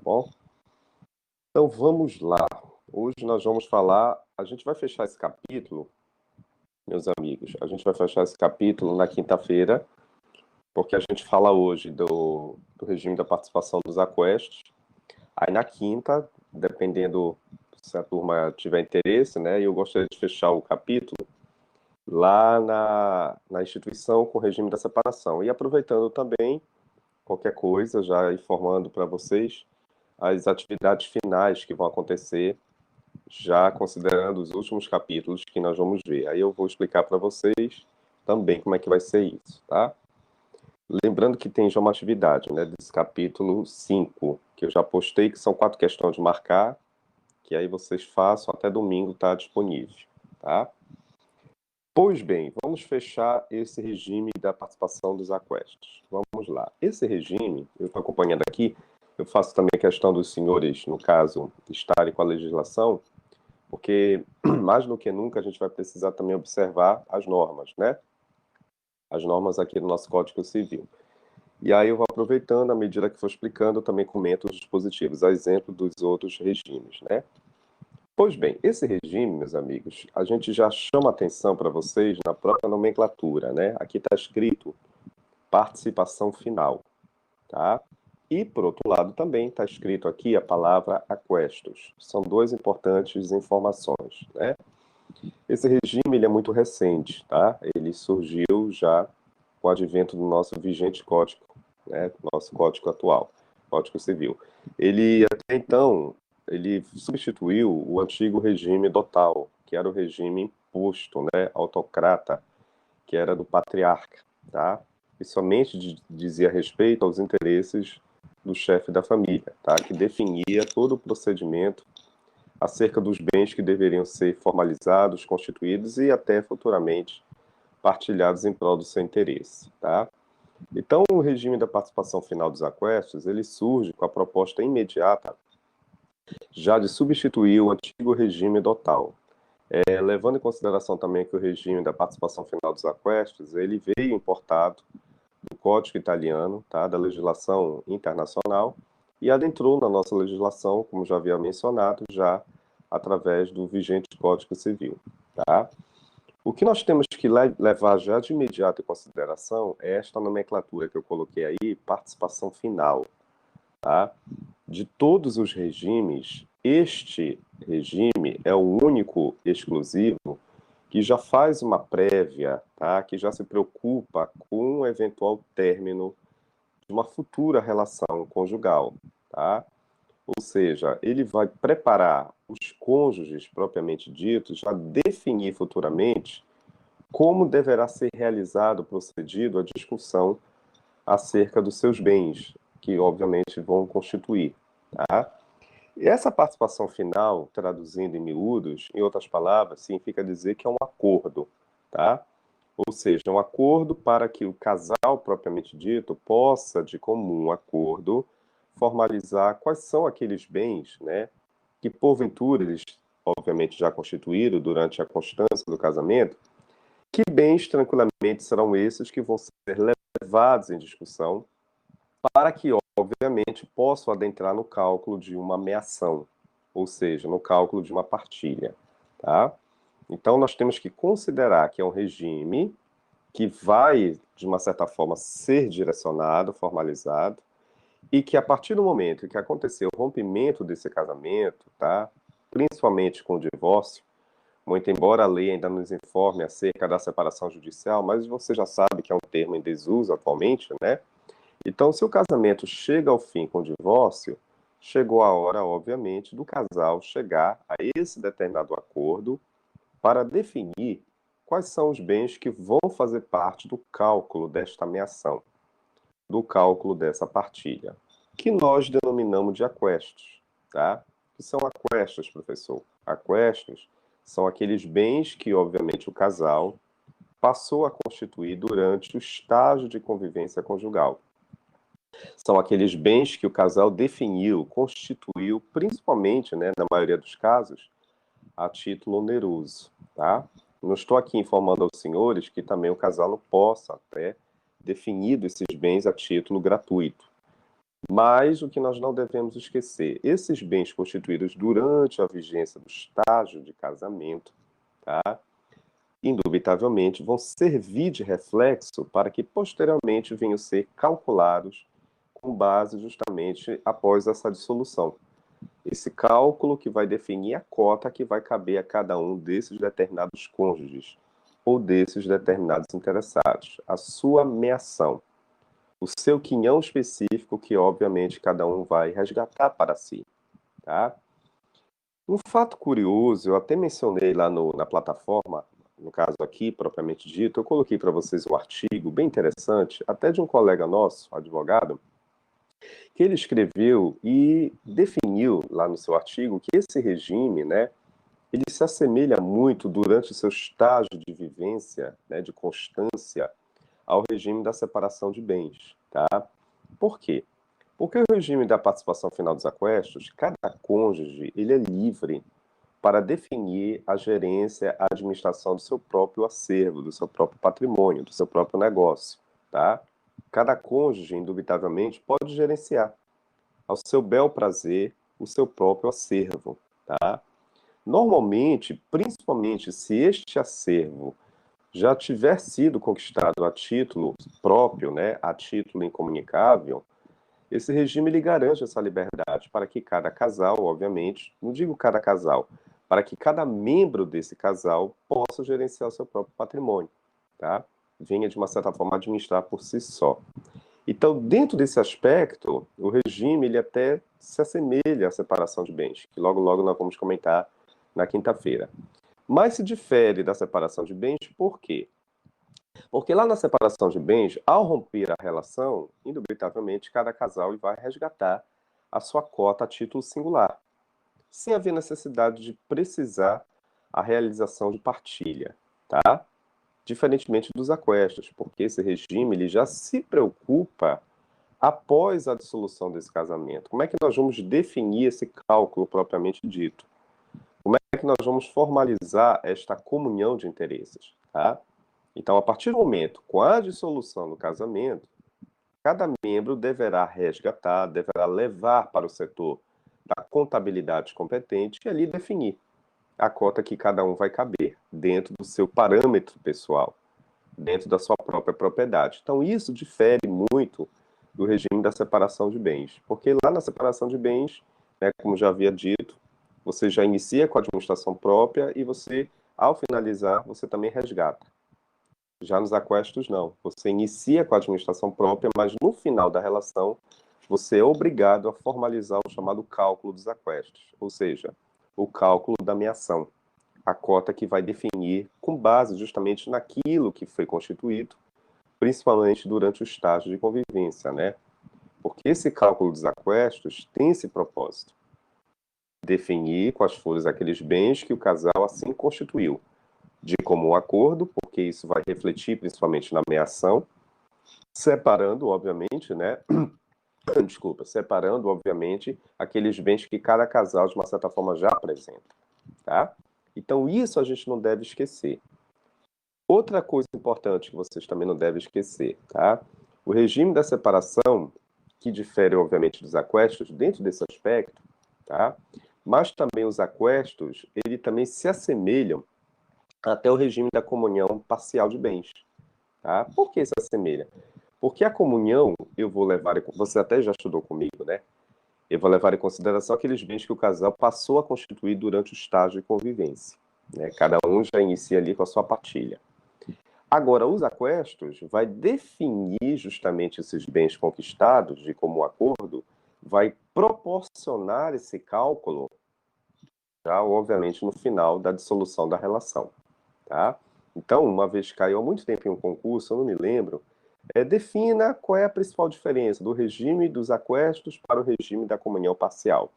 bom? Então vamos lá. Hoje nós vamos falar, a gente vai fechar esse capítulo, meus amigos, a gente vai fechar esse capítulo na quinta-feira, porque a gente fala hoje do regime da participação dos aquestos. Aí na quinta, dependendo se a turma tiver interesse, né, eu gostaria de fechar o capítulo lá na instituição com o regime da separação. E aproveitando também, qualquer coisa, já informando para vocês as atividades finais que vão acontecer, já considerando os últimos capítulos que nós vamos ver. Aí eu vou explicar para vocês também como é que vai ser isso, tá? Lembrando que tem já uma atividade, né, desse capítulo 5 que eu já postei, que são 4 questões de marcar, que aí vocês façam, até domingo está disponível, tá? Pois bem, vamos fechar esse regime da participação dos aquestos. Vamos lá. Esse regime, eu estou acompanhando aqui, eu faço também a questão dos senhores, no caso, estarem com a legislação, porque mais do que nunca a gente vai precisar também observar as normas, né? As normas aqui do nosso Código Civil. E aí eu vou aproveitando, à medida que for explicando, eu também comento os dispositivos, a exemplo dos outros regimes, né? Pois bem, esse regime, meus amigos, a gente já chama atenção para vocês na própria nomenclatura, né? Aqui está escrito participação final, tá? E, por outro lado, também está escrito aqui a palavra aquestos. São duas importantes informações, né? Esse regime ele é muito recente, tá? Ele surgiu já com o advento do nosso vigente código, né? Nosso código atual, Código Civil. Ele, até então, ele substituiu o antigo regime dotal, que era o regime imposto, né? Autocrata, que era do patriarca, tá? E somente dizia respeito aos interesses do chefe da família, tá? Que definia todo o procedimento acerca dos bens que deveriam ser formalizados, constituídos e até futuramente partilhados em prol do seu interesse, tá? Então, o regime da participação final dos aquestos, ele surge com a proposta imediata já de substituir o antigo regime dotal. Levando em consideração também que o regime da participação final dos aquestos, ele veio importado do Código Italiano, tá, da legislação internacional, e adentrou na nossa legislação, como já havia mencionado, já através do vigente Código Civil, tá? O que nós temos que levar já de imediato em consideração é esta nomenclatura que eu coloquei aí, participação final, tá? De todos os regimes, este regime é o único exclusivo que já faz uma prévia, tá? Que já se preocupa com o eventual término de uma futura relação conjugal, tá? Ou seja, ele vai preparar os cônjuges propriamente ditos, já definir futuramente como deverá ser realizado, procedido a discussão acerca dos seus bens, que obviamente vão constituir, tá? E essa participação final, traduzindo em miúdos, em outras palavras, significa dizer que é um acordo, tá? Ou seja, um acordo para que o casal propriamente dito possa, de comum acordo, formalizar quais são aqueles bens, né, que porventura eles, obviamente, já constituíram durante a constância do casamento, que bens tranquilamente serão esses que vão ser levados em discussão para que, obviamente, possam adentrar no cálculo de uma meação, ou seja, no cálculo de uma partilha, tá? Então, nós temos que considerar que é um regime que vai, de uma certa forma, ser direcionado, formalizado, e que a partir do momento que acontecer o rompimento desse casamento, tá? Principalmente com o divórcio, muito embora a lei ainda nos informe acerca da separação judicial, mas você já sabe que é um termo em desuso atualmente, né? Então, se o casamento chega ao fim com o divórcio, chegou a hora, obviamente, do casal chegar a esse determinado acordo para definir quais são os bens que vão fazer parte do cálculo desta meação, do cálculo dessa partilha, que nós denominamos de aquestos, tá? O que são aquestos, professor? Aquestos são aqueles bens que, obviamente, o casal passou a constituir durante o estágio de convivência conjugal. São aqueles bens que o casal definiu, constituiu, principalmente, né, na maioria dos casos, a título oneroso, tá? Não estou aqui informando aos senhores que também o casal não possa até definir esses bens a título gratuito. Mas o que nós não devemos esquecer, esses bens constituídos durante a vigência do estágio de casamento, tá? Indubitavelmente vão servir de reflexo para que posteriormente venham a ser calculados com base justamente após essa dissolução. Esse cálculo que vai definir a cota que vai caber a cada um desses determinados cônjuges ou desses determinados interessados, a sua meação, o seu quinhão específico que obviamente cada um vai resgatar para si, tá? Um fato curioso, eu até mencionei lá na plataforma, no caso aqui, propriamente dito, eu coloquei para vocês um artigo bem interessante, até de um colega nosso, advogado, que ele escreveu e definiu lá no seu artigo que esse regime, né, ele se assemelha muito durante o seu estágio de vivência, né, de constância, ao regime da separação de bens, tá? Por quê? Porque o regime da participação final dos aquestos, cada cônjuge, ele é livre para definir a gerência, a administração do seu próprio acervo, do seu próprio patrimônio, do seu próprio negócio, tá? Cada cônjuge, indubitavelmente, pode gerenciar ao seu bel prazer o seu próprio acervo, tá? Normalmente, principalmente se este acervo já tiver sido conquistado a título próprio, né, a título incomunicável, esse regime lhe garante essa liberdade para que cada casal, obviamente, não digo cada casal, para que cada membro desse casal possa gerenciar o seu próprio patrimônio, tá? Venha de uma certa forma administrar por si só. Então, dentro desse aspecto, o regime ele até se assemelha à separação de bens, que logo logo nós vamos comentar na quinta-feira. Mas se difere da separação de bens, por quê? Porque lá na separação de bens, ao romper a relação, indubitavelmente cada casal vai resgatar a sua cota a título singular, sem haver necessidade de precisar a realização de partilha, tá? Diferentemente dos aquestos, porque esse regime ele já se preocupa após a dissolução desse casamento. Como é que nós vamos definir esse cálculo propriamente dito? Como é que nós vamos formalizar esta comunhão de interesses, tá? Então, a partir do momento, com a dissolução do casamento, cada membro deverá resgatar, deverá levar para o setor da contabilidade competente e ali definir a cota que cada um vai caber, dentro do seu parâmetro pessoal, dentro da sua própria propriedade. Então, isso difere muito do regime da separação de bens, porque lá na separação de bens, né, como já havia dito, você já inicia com a administração própria e você, ao finalizar, você também resgata. Já nos aquestos, não. Você inicia com a administração própria, mas no final da relação, você é obrigado a formalizar o chamado cálculo dos aquestos, ou seja, o cálculo da meação, a cota que vai definir com base justamente naquilo que foi constituído, principalmente durante o estágio de convivência, né? Porque esse cálculo dos aquestos tem esse propósito, definir quais foram aqueles bens que o casal assim constituiu, de comum acordo, porque isso vai refletir principalmente na meação, separando, obviamente, né? Desculpa, separando, obviamente, aqueles bens que cada casal, de uma certa forma, já apresenta, tá? Então, isso a gente não deve esquecer. Outra coisa importante que vocês também não devem esquecer, tá? O regime da separação, que difere, obviamente, dos aquestos, dentro desse aspecto, tá? Mas também os aquestos, ele também se assemelham até o regime da comunhão parcial de bens, tá? Por que se assemelha? Porque a comunhão, eu vou levar, você até já estudou comigo, né? Eu vou levar em consideração aqueles bens que o casal passou a constituir durante o estágio de convivência, né? Cada um já inicia ali com a sua partilha. Agora, os aquestos vai definir justamente esses bens conquistados de comum acordo, vai proporcionar esse cálculo, já obviamente no final da dissolução da relação, tá? Então, uma vez caiu há muito tempo em um concurso, eu não me lembro, defina qual é a principal diferença do regime dos aquestos para o regime da comunhão parcial.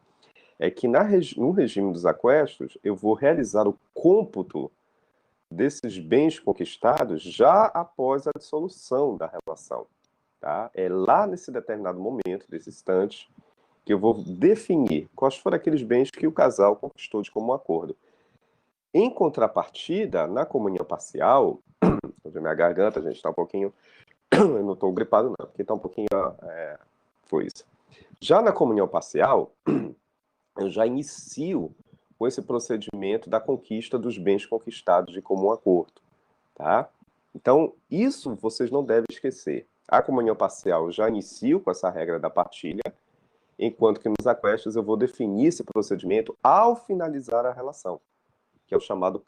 É que no regime dos aquestos, eu vou realizar o cômputo desses bens conquistados já após a dissolução da relação, tá? É lá nesse determinado momento, desse instante, que eu vou definir quais foram aqueles bens que o casal conquistou de comum acordo. Em contrapartida, na comunhão parcial, minha garganta, gente, está um pouquinho. Eu não estou gripado, não, porque está um pouquinho. Foi isso. Já na comunhão parcial, eu já inicio com esse procedimento da conquista dos bens conquistados de comum acordo, tá? Então, isso vocês não devem esquecer. A comunhão parcial eu já inicio com essa regra da partilha, enquanto que nos aquestos eu vou definir esse procedimento ao finalizar a relação, que é o chamado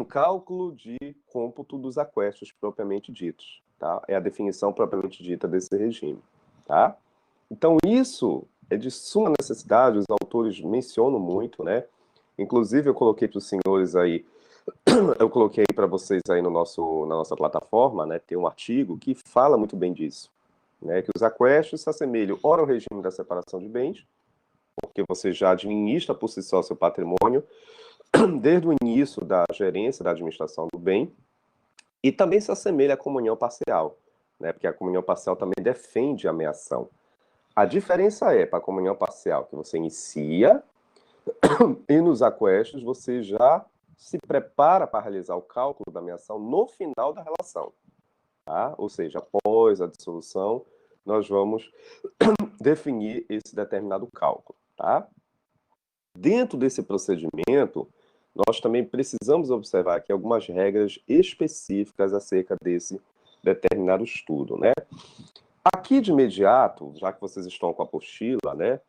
cálculo de cômputo dos aquestos propriamente ditos, tá? É a definição propriamente dita desse regime, tá? Então, isso é de suma necessidade, os autores mencionam muito, né? Inclusive, eu coloquei para os senhores aí, eu coloquei para vocês aí no na nossa plataforma, né? Tem um artigo que fala muito bem disso, né? Que os aquestos se assemelham, ora ao regime da separação de bens, porque você já administra por si só seu patrimônio, desde o início da gerência, da administração do bem, e também se assemelha à comunhão parcial, né? Porque a comunhão parcial também defende a meação. A diferença é, para a comunhão parcial, que você inicia e nos aquestos você já se prepara para realizar o cálculo da meação no final da relação, tá? Ou seja, após a dissolução, nós vamos definir esse determinado cálculo, tá? Dentro desse procedimento, nós também precisamos observar aqui algumas regras específicas acerca desse determinado estudo, né? Aqui de imediato, já que vocês estão com a apostila, né?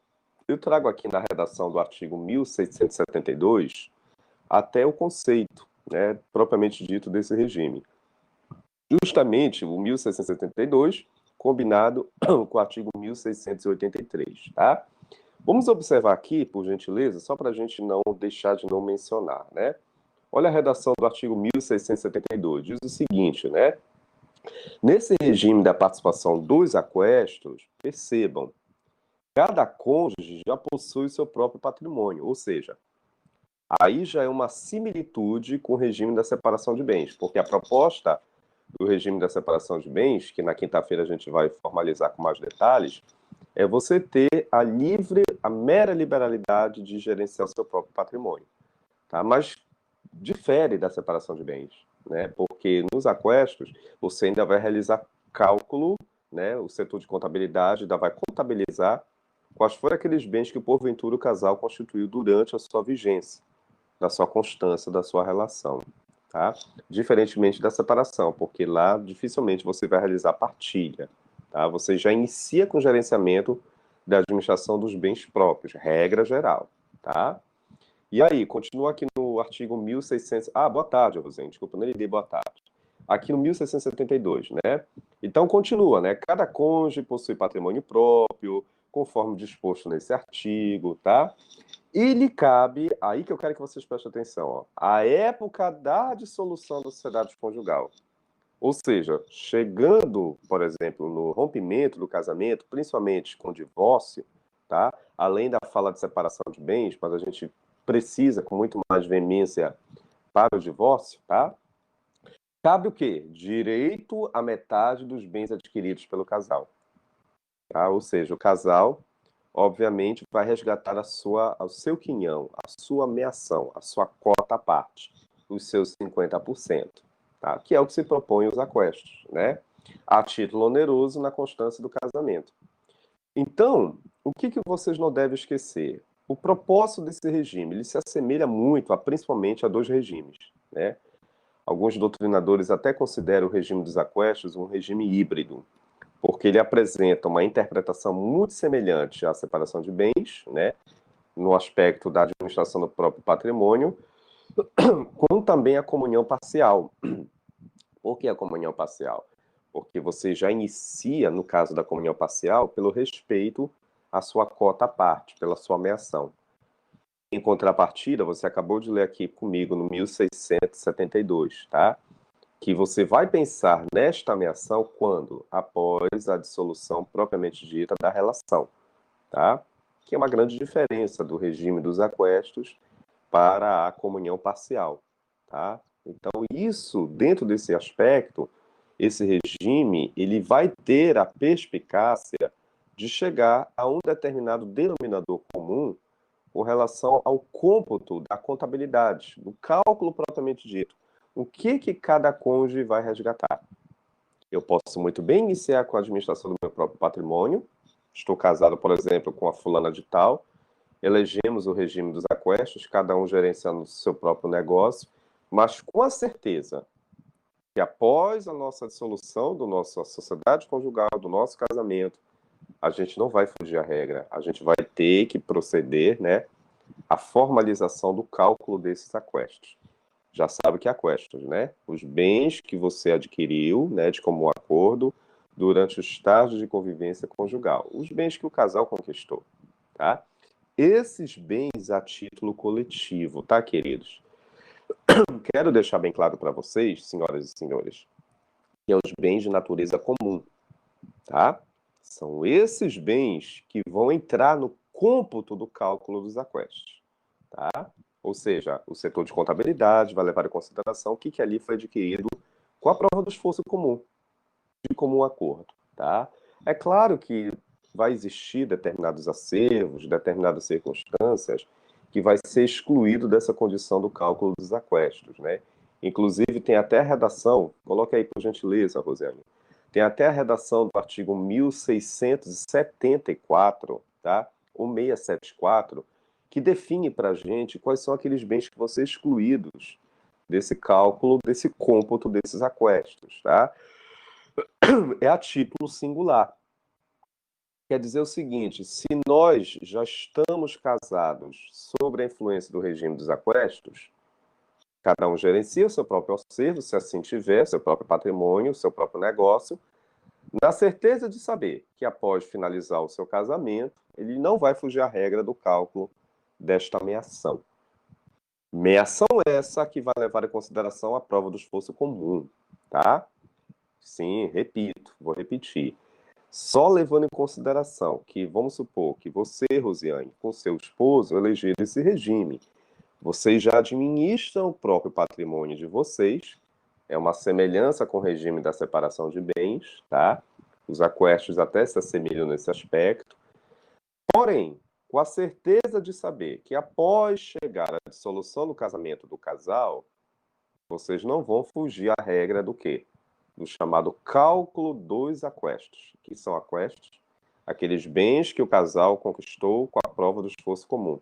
Eu trago aqui na redação do artigo 1672 até o conceito, né, propriamente dito desse regime. Justamente o 1672 combinado com o artigo 1683, tá? Vamos observar aqui, por gentileza, só para a gente não deixar de não mencionar, né? Olha a redação do artigo 1672, diz o seguinte, né? Nesse regime da participação dos aquestos, percebam, cada cônjuge já possui o seu próprio patrimônio, ou seja, aí já é uma similitude com o regime da separação de bens, porque a proposta do regime da separação de bens, que na quinta-feira a gente vai formalizar com mais detalhes, é você ter a mera liberalidade de gerenciar o seu próprio patrimônio, tá? Mas difere da separação de bens, né? Porque nos aquestos você ainda vai realizar cálculo, né? O setor de contabilidade ainda vai contabilizar quais foram aqueles bens que porventura o casal constituiu durante a sua vigência, da sua constância, da sua relação, tá? Diferentemente da separação, porque lá dificilmente você vai realizar partilha, tá? Você já inicia com o gerenciamento da administração dos bens próprios, regra geral, tá? E aí, continua aqui no artigo 1600... Ah, boa tarde, Rosane, desculpa, nem li boa tarde. Aqui no 1672, né? Então, continua, né? Cada cônjuge possui patrimônio próprio, conforme disposto nesse artigo, tá? E lhe cabe, aí que eu quero que vocês prestem atenção, ó, a época da dissolução da sociedade conjugal. Ou seja, chegando, por exemplo, no rompimento do casamento, principalmente com divórcio, tá? Além da fala de separação de bens, mas a gente precisa com muito mais veemência para o divórcio, tá? Cabe o quê? Direito à metade dos bens adquiridos pelo casal, tá? Ou seja, o casal obviamente, vai resgatar o seu quinhão, a sua meação, a sua cota à parte, os seus 50%, tá? Que é o que se propõe os aquestos, né? A título oneroso na constância do casamento. Então, o que vocês não devem esquecer? O propósito desse regime, ele se assemelha muito, principalmente, a dois regimes, né? Alguns doutrinadores até consideram o regime dos aquestos um regime híbrido, porque ele apresenta uma interpretação muito semelhante à separação de bens, né, no aspecto da administração do próprio patrimônio, como também a comunhão parcial. Por que a comunhão parcial? Porque você já inicia, no caso da comunhão parcial, pelo respeito à sua cota à parte, pela sua meação. Em contrapartida, você acabou de ler aqui comigo no 1672, tá? Que você vai pensar nesta ameação quando? Após a dissolução propriamente dita da relação, tá? Que é uma grande diferença do regime dos aquestos para a comunhão parcial, tá? Então, isso, dentro desse aspecto, esse regime, ele vai ter a perspicácia de chegar a um determinado denominador comum com relação ao cômputo da contabilidade, do cálculo propriamente dito. O que cada cônjuge vai resgatar? Eu posso muito bem iniciar com a administração do meu próprio patrimônio, estou casado, por exemplo, com a fulana de tal, elegemos o regime dos aquestos, cada um gerenciando o seu próprio negócio, mas com a certeza que após a nossa dissolução da nossa sociedade conjugal, do nosso casamento, a gente não vai fugir à regra, a gente vai ter que proceder, né, à formalização do cálculo desses aquestos. Já sabe o que é aquestos, né? Os bens que você adquiriu, né, de comum acordo, durante o estágio de convivência conjugal. Os bens que o casal conquistou, tá? Esses bens a título coletivo, tá, queridos? Quero deixar bem claro para vocês, senhoras e senhores, que é os bens de natureza comum, tá? São esses bens que vão entrar no cômputo do cálculo dos aquestos, tá? Ou seja, o setor de contabilidade vai levar em consideração o que ali foi adquirido com a prova do esforço comum, de comum acordo, tá? É claro que vai existir determinados acervos, determinadas circunstâncias que vai ser excluído dessa condição do cálculo dos aquestos, né? Inclusive tem até a redação, coloque aí por gentileza, Rosiane, tem até a redação do artigo 1674, tá? O 674, que define para a gente quais são aqueles bens que vão ser excluídos desse cálculo, desse cômputo desses aquestos, tá? É a título singular. Quer dizer o seguinte, se nós já estamos casados sob a influência do regime dos aquestos, cada um gerencia o seu próprio acervo, se assim tiver, seu próprio patrimônio, seu próprio negócio, na certeza de saber que após finalizar o seu casamento, ele não vai fugir à regra do cálculo desta meação. Meação essa que vai levar em consideração a prova do esforço comum, tá? Sim, repito, vou repetir. Só levando em consideração que, vamos supor, que você, Rosiane, com seu esposo, elegeram esse regime. Vocês já administram o próprio patrimônio de vocês. É uma semelhança com o regime da separação de bens, tá? Os aquestos até se assemelham nesse aspecto. Porém, com a certeza de saber que após chegar à dissolução do casamento do casal, vocês não vão fugir à regra do quê? Do chamado cálculo dos aquestos. Que são aquestos? Aqueles bens que o casal conquistou com a prova do esforço comum.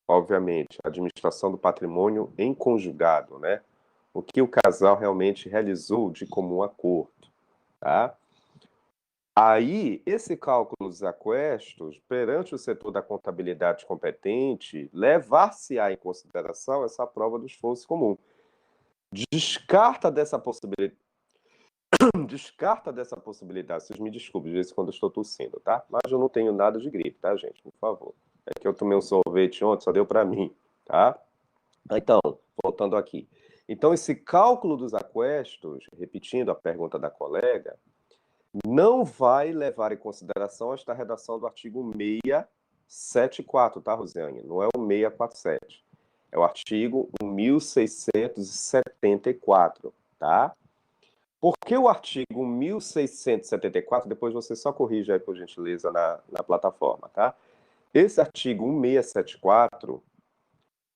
Obviamente, a administração do patrimônio em conjugado, né? O que o casal realmente realizou de comum acordo, tá? Aí, esse cálculo dos aquestos, perante o setor da contabilidade competente, levar-se-á em consideração essa prova do esforço comum. Descarta dessa possibilidade. Descarta dessa possibilidade. Vocês me desculpem, de vez em quando eu estou tossindo, tá? Mas eu não tenho nada de gripe, tá, gente? Por favor. É que eu tomei um sorvete ontem, só deu para mim, tá? Então, voltando aqui. Então, esse cálculo dos aquestos, repetindo a pergunta da colega, não vai levar em consideração esta redação do artigo 674, tá, Rosiane? Não é o 647. É o artigo 1674, tá? Por que o artigo 1674, depois você só corrige aí, por gentileza, na plataforma, tá? Esse artigo 1674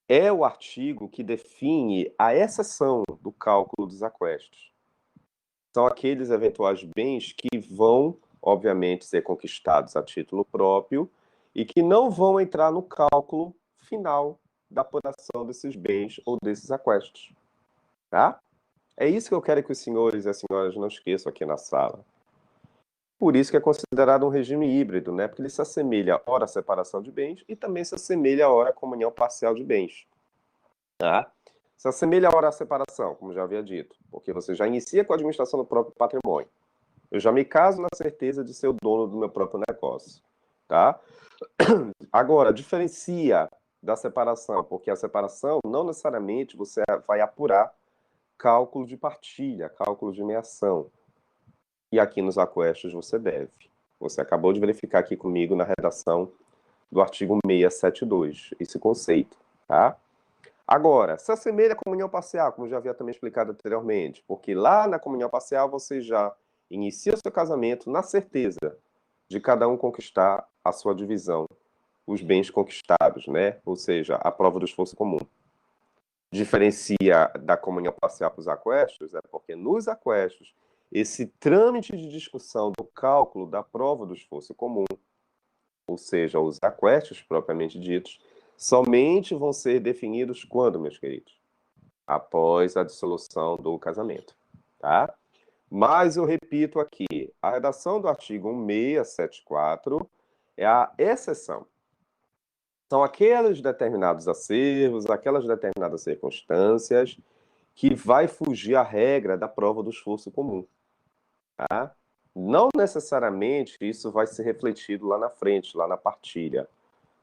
é o artigo que define a exceção do cálculo dos aquestos. São aqueles eventuais bens que vão, obviamente, ser conquistados a título próprio e que não vão entrar no cálculo final da apuração desses bens ou desses aquestos, tá? É isso que eu quero que os senhores e as senhoras não esqueçam aqui na sala. Por isso que é considerado um regime híbrido, né? Porque ele se assemelha, ora, à separação de bens e também se assemelha, ora, à comunhão parcial de bens. Tá? Se assemelha, ora, à separação, como já havia dito, porque você já inicia com a administração do próprio patrimônio. Eu já me caso na certeza de ser o dono do meu próprio negócio. Tá? Agora, diferencia da separação, porque a separação não necessariamente você vai apurar cálculo de partilha, cálculo de meação. E aqui nos aquestos você deve. Você acabou de verificar aqui comigo na redação do artigo 672, esse conceito, tá? Agora, se assemelha à comunhão parcial, como já havia também explicado anteriormente, porque lá na comunhão parcial você já inicia o seu casamento na certeza de cada um conquistar a sua divisão, os bens conquistados, né? Ou seja, a prova do esforço comum. Diferencia da comunhão parcial para os aquestos, porque nos aquestos, esse trâmite de discussão do cálculo da prova do esforço comum ou seja, os aquestos propriamente ditos, somente vão ser definidos quando, meus queridos? Após a dissolução do casamento, tá? Mas eu repito aqui, a redação do artigo 1674 é a exceção. São aqueles determinados acervos, aquelas determinadas circunstâncias que vai fugir à regra da prova do esforço comum, tá? Não necessariamente isso vai ser refletido lá na frente, lá na partilha,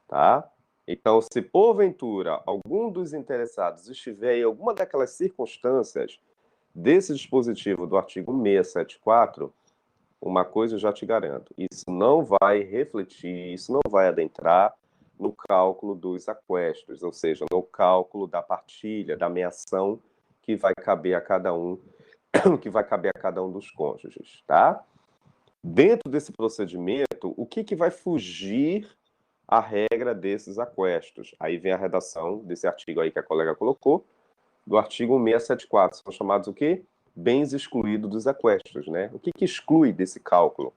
tá? Então, se porventura algum dos interessados estiver em alguma daquelas circunstâncias desse dispositivo do artigo 674, uma coisa eu já te garanto, isso não vai refletir, isso não vai adentrar no cálculo dos aquestos, ou seja, no cálculo da partilha, da meação que vai caber a cada um, que vai caber a cada um dos cônjuges, tá? Dentro desse procedimento, o que vai fugir à regra desses aquestos? Aí vem a redação desse artigo aí que a colega colocou, do artigo 674, são chamados o quê? Bens excluídos dos aquestos, né? O que exclui desse cálculo?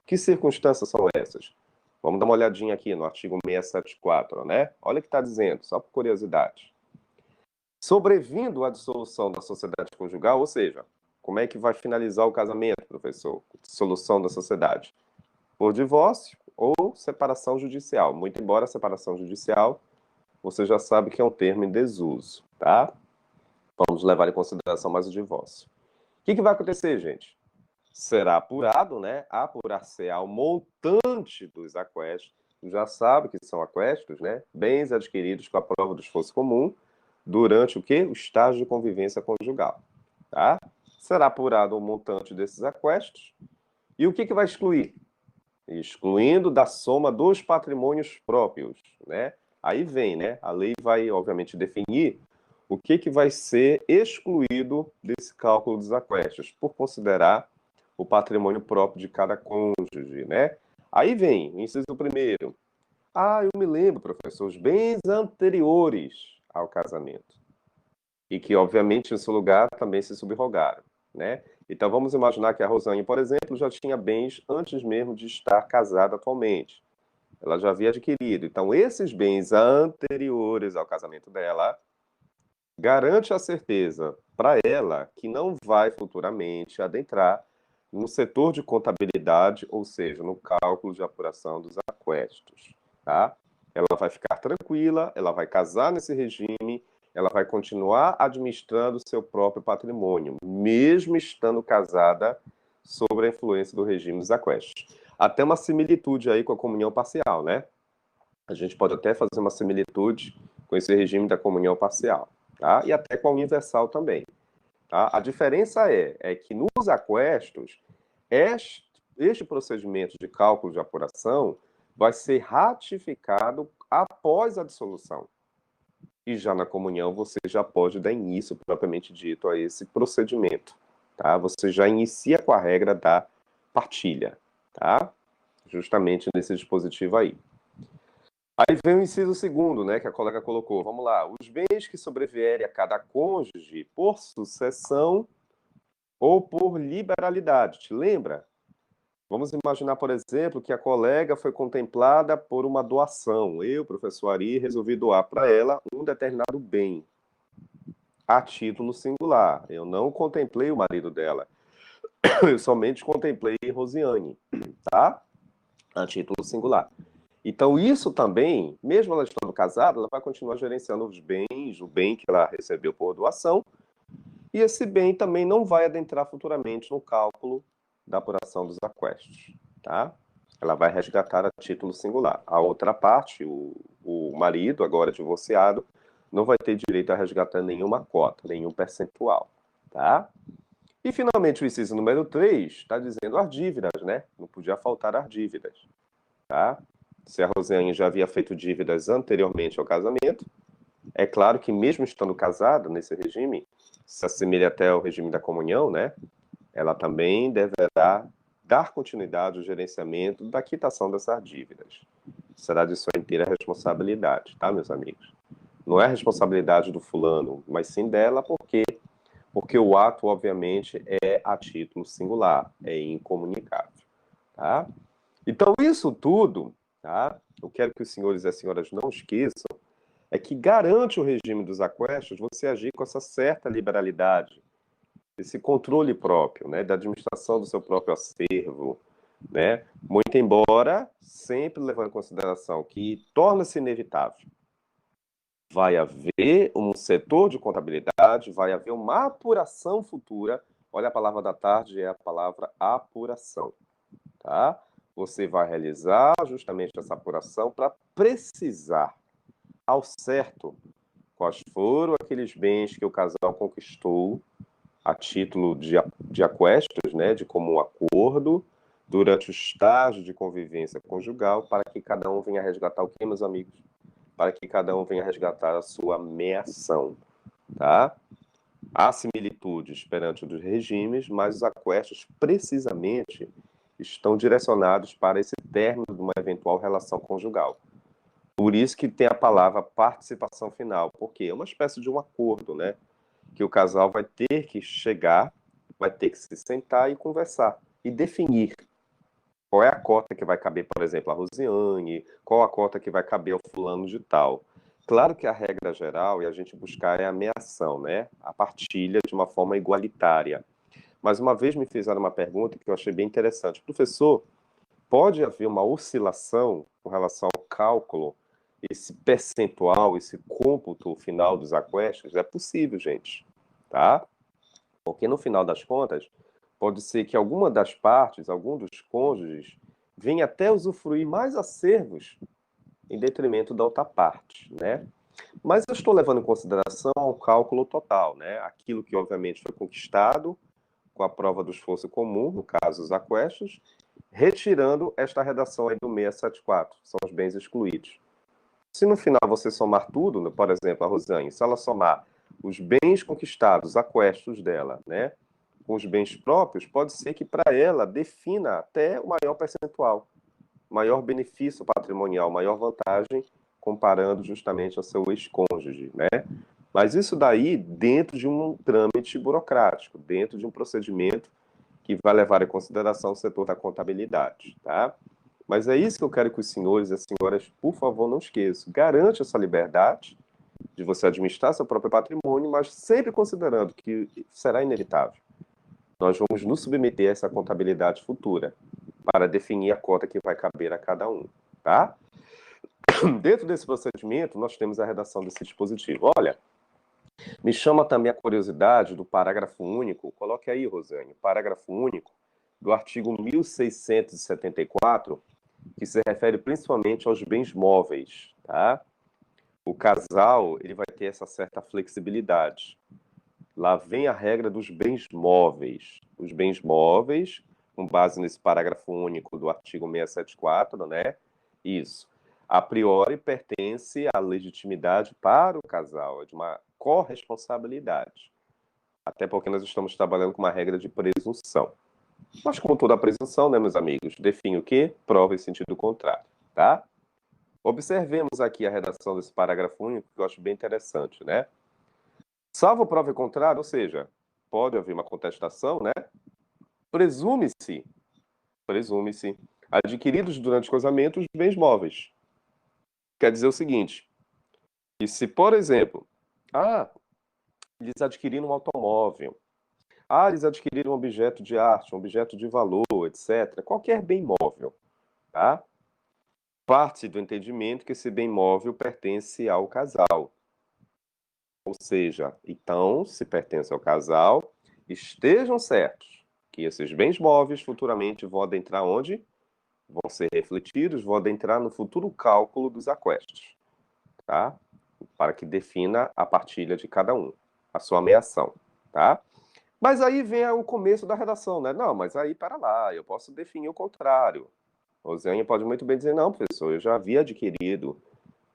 Que circunstâncias são essas? Vamos dar uma olhadinha aqui no artigo 674, né? Olha o que está dizendo, só por curiosidade. Sobrevindo à dissolução da sociedade conjugal, ou seja, como é que vai finalizar o casamento, professor? Dissolução da sociedade. Por divórcio ou separação judicial. Muito embora a separação judicial, você já sabe que é um termo em desuso, tá? Vamos levar em consideração mais o divórcio. O que vai acontecer, gente? Será apurado, né? Apurar-se-á o montante dos aquestos. Já sabe que são aquestos, né? Bens adquiridos com a prova do esforço comum durante o quê? O estágio de convivência conjugal, tá? Será apurado o montante desses aquestos. E o que vai excluir? Excluindo da soma dos patrimônios próprios, né? Aí vem, né? A lei vai, obviamente, definir o que vai ser excluído desse cálculo dos aquestos, por considerar o patrimônio próprio de cada cônjuge, né? Aí vem o inciso primeiro. Eu me lembro, professor, os bens anteriores ao casamento. E que, obviamente, em seu lugar também se subrogaram, né? Então, vamos imaginar que a Rosane, por exemplo, já tinha bens antes mesmo de estar casada atualmente. Ela já havia adquirido. Então, esses bens anteriores ao casamento dela garante a certeza para ela que não vai futuramente adentrar no setor de contabilidade, ou seja, no cálculo de apuração dos aquestos, tá? Ela vai ficar tranquila, ela vai casar nesse regime, ela vai continuar administrando seu próprio patrimônio, mesmo estando casada sob a influência do regime dos aquestos. Até uma similitude aí com a comunhão parcial, né? A gente pode até fazer uma similitude com esse regime da comunhão parcial, tá? E até com a universal também. Tá? A diferença é que nos aquestos, este procedimento de cálculo de apuração vai ser ratificado após a dissolução. E já na comunhão, você já pode dar início, propriamente dito, a esse procedimento. Tá? Você já inicia com a regra da partilha, tá? Justamente nesse dispositivo aí. Aí vem o inciso segundo, né, que a colega colocou. Vamos lá. Os bens que sobrevierem a cada cônjuge por sucessão ou por liberalidade. Te lembra? Vamos imaginar, por exemplo, que a colega foi contemplada por uma doação. Eu, professor Ari, resolvi doar para ela um determinado bem, a título singular. Eu não contemplei o marido dela. Eu somente contemplei Rosiane, tá? A título singular. Então, isso também, mesmo ela estando casada, ela vai continuar gerenciando os bens, o bem que ela recebeu por doação, e esse bem também não vai adentrar futuramente no cálculo da apuração dos aquestos, tá? Ela vai resgatar a título singular. A outra parte, o marido, agora divorciado, não vai ter direito a resgatar nenhuma cota, nenhum percentual, tá? E, finalmente, o inciso número 3 está dizendo as dívidas, né? Não podia faltar as dívidas, tá? Se a Rosiane já havia feito dívidas anteriormente ao casamento, é claro que mesmo estando casada nesse regime, se assemelha até ao regime da comunhão, né? Ela também deverá dar continuidade ao gerenciamento da quitação dessas dívidas. Será de sua inteira responsabilidade, tá, meus amigos? Não é responsabilidade do fulano, mas sim dela, porque o ato, obviamente, é a título singular, é incomunicável, tá? Então, isso tudo tá? Eu quero que os senhores e as senhoras não esqueçam é que garante o regime dos aquestos você agir com essa certa liberalidade, esse controle próprio, né, da administração do seu próprio acervo, né? Muito embora sempre levando em consideração que torna-se inevitável. Vai haver um setor de contabilidade, vai haver uma apuração futura. Olha, a palavra da tarde é a palavra apuração, tá? Você vai realizar justamente essa apuração para precisar ao certo quais foram aqueles bens que o casal conquistou a título de aquestos, né, de comum acordo, durante o estágio de convivência conjugal, para que cada um venha resgatar o que, meus amigos? Para que cada um venha resgatar a sua meação, tá? Há similitudes perante os regimes, mas os aquestos, precisamente, estão direcionados para esse término de uma eventual relação conjugal. Por isso que tem a palavra participação final, porque é uma espécie de um acordo, né? Que o casal vai ter que chegar, vai ter que se sentar e conversar e definir qual é a cota que vai caber, por exemplo, a Rosiane, qual a cota que vai caber ao fulano de tal. Claro que a regra geral é a gente buscar a meação, né? A partilha de uma forma igualitária. Mas uma vez me fizeram uma pergunta que eu achei bem interessante. Professor, pode haver uma oscilação com relação ao cálculo, esse percentual, esse cômputo final dos aquestos? É possível, gente, tá? Porque no final das contas, pode ser que alguma das partes, algum dos cônjuges, venha até usufruir mais acervos em detrimento da outra parte, né? Mas eu estou levando em consideração o cálculo total, né? Aquilo que obviamente foi conquistado com a prova do esforço comum, no caso os aquestos, retirando esta redação aí do 674, são os bens excluídos. Se no final você somar tudo, né, por exemplo, a Rosane, se ela somar os bens conquistados, aquestos dela, né, com os bens próprios, pode ser que para ela defina até o maior percentual, maior benefício patrimonial, maior vantagem, comparando justamente ao seu ex-cônjuge, né? Mas isso daí dentro de um trâmite burocrático, dentro de um procedimento que vai levar em consideração o setor da contabilidade, tá? Mas é isso que eu quero que os senhores e as senhoras, por favor, não esqueçam. Garante essa liberdade de você administrar seu próprio patrimônio, mas sempre considerando que será inevitável. Nós vamos nos submeter a essa contabilidade futura para definir a cota que vai caber a cada um, tá? Dentro desse procedimento, nós temos a redação desse dispositivo. Olha, me chama também a curiosidade do parágrafo único, coloque aí, Rosane, parágrafo único do artigo 1674, que se refere principalmente aos bens móveis, tá? O casal, ele vai ter essa certa flexibilidade. Lá vem a regra dos bens móveis. Os bens móveis, com base nesse parágrafo único do artigo 674, né? Isso. A priori pertence à legitimidade para o casal, é de uma corresponsabilidade. Até porque nós estamos trabalhando com uma regra de presunção. Mas como toda presunção, né, meus amigos, define o quê? Prova em sentido contrário, tá? Observemos aqui a redação desse parágrafo único, que eu acho bem interessante, né? Salvo prova em contrário, ou seja, pode haver uma contestação, né? Presume-se, presume-se, adquiridos durante o casamento os bens móveis. Quer dizer o seguinte, que se, por exemplo, eles adquiriram um automóvel, eles adquiriram um objeto de arte, um objeto de valor, etc., qualquer bem móvel, tá? Parte do entendimento que esse bem móvel pertence ao casal. Ou seja, então, se pertence ao casal, estejam certos que esses bens móveis futuramente vão adentrar onde? Vão ser refletidos, vão adentrar no futuro cálculo dos aquestos, tá? Para que defina a partilha de cada um, a sua meação, tá? Mas aí vem o começo da redação, né? Não, mas aí, para lá, eu posso definir o contrário. Rosiane pode muito bem dizer, não, professor, eu já havia adquirido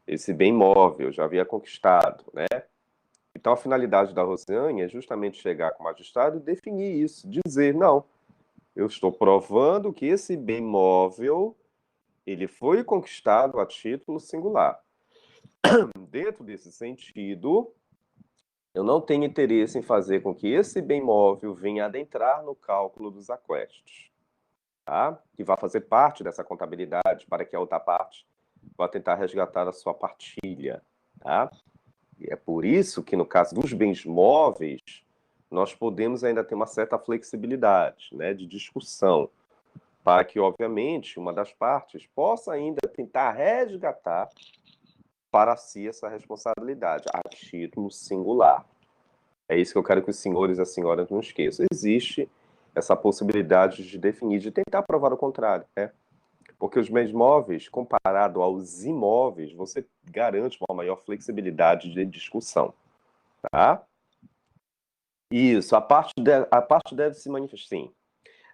esse bem móvel, já havia conquistado, né? Então, a finalidade da Rosiane é justamente chegar com o magistrado e definir isso, dizer, não, eu estou provando que esse bem móvel, ele foi conquistado a título singular. Dentro desse sentido, eu não tenho interesse em fazer com que esse bem móvel venha adentrar no cálculo dos aquestos. tá? Que vai fazer parte dessa contabilidade para que a outra parte vá tentar resgatar a sua partilha, tá? E é por isso que, no caso dos bens móveis, nós podemos ainda ter uma certa flexibilidade, né, de discussão, para que, obviamente, uma das partes possa ainda tentar resgatar para si essa responsabilidade, a título singular. É isso que eu quero que os senhores e as senhoras não esqueçam. Existe essa possibilidade de definir, de tentar provar o contrário, né? Porque os bens móveis, comparado aos imóveis, você garante uma maior flexibilidade de discussão, tá? Isso, a parte deve se manifestar, sim.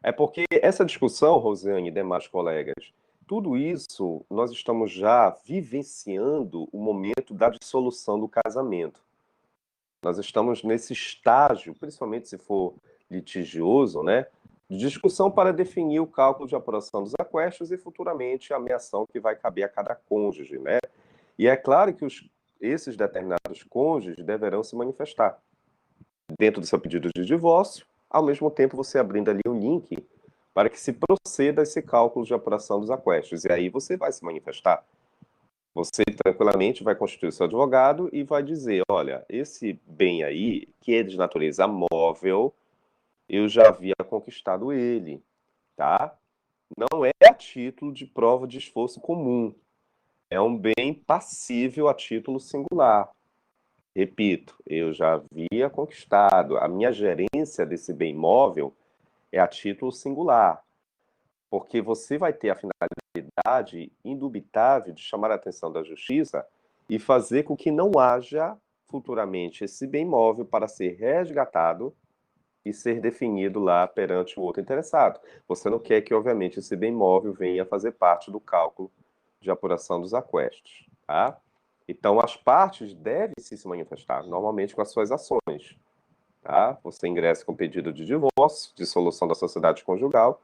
É porque essa discussão, Rosiane e demais colegas, tudo isso nós estamos já vivenciando o momento da dissolução do casamento. Nós estamos nesse estágio, principalmente se for litigioso, né, de discussão para definir o cálculo de apuração dos aquestos e futuramente a meação que vai caber a cada cônjuge, né? E é claro que esses determinados cônjuges deverão se manifestar dentro do seu pedido de divórcio, ao mesmo tempo você abrindo ali um link para que se proceda a esse cálculo de apuração dos aquestos. E aí você vai se manifestar. Você tranquilamente vai constituir o seu advogado e vai dizer, olha, esse bem aí, que é de natureza móvel, eu já havia conquistado ele, tá? Não é a título de prova de esforço comum. É um bem passível a título singular. Repito, eu já havia conquistado. A minha gerência desse bem móvel é a título singular, porque você vai ter a finalidade indubitável de chamar a atenção da justiça e fazer com que não haja futuramente esse bem móvel para ser resgatado e ser definido lá perante o outro interessado. Você não quer que, obviamente, esse bem móvel venha fazer parte do cálculo de apuração dos aquestos, tá? Então, as partes devem se manifestar, normalmente com as suas ações, tá? Você ingressa com pedido de divórcio, dissolução da sociedade conjugal,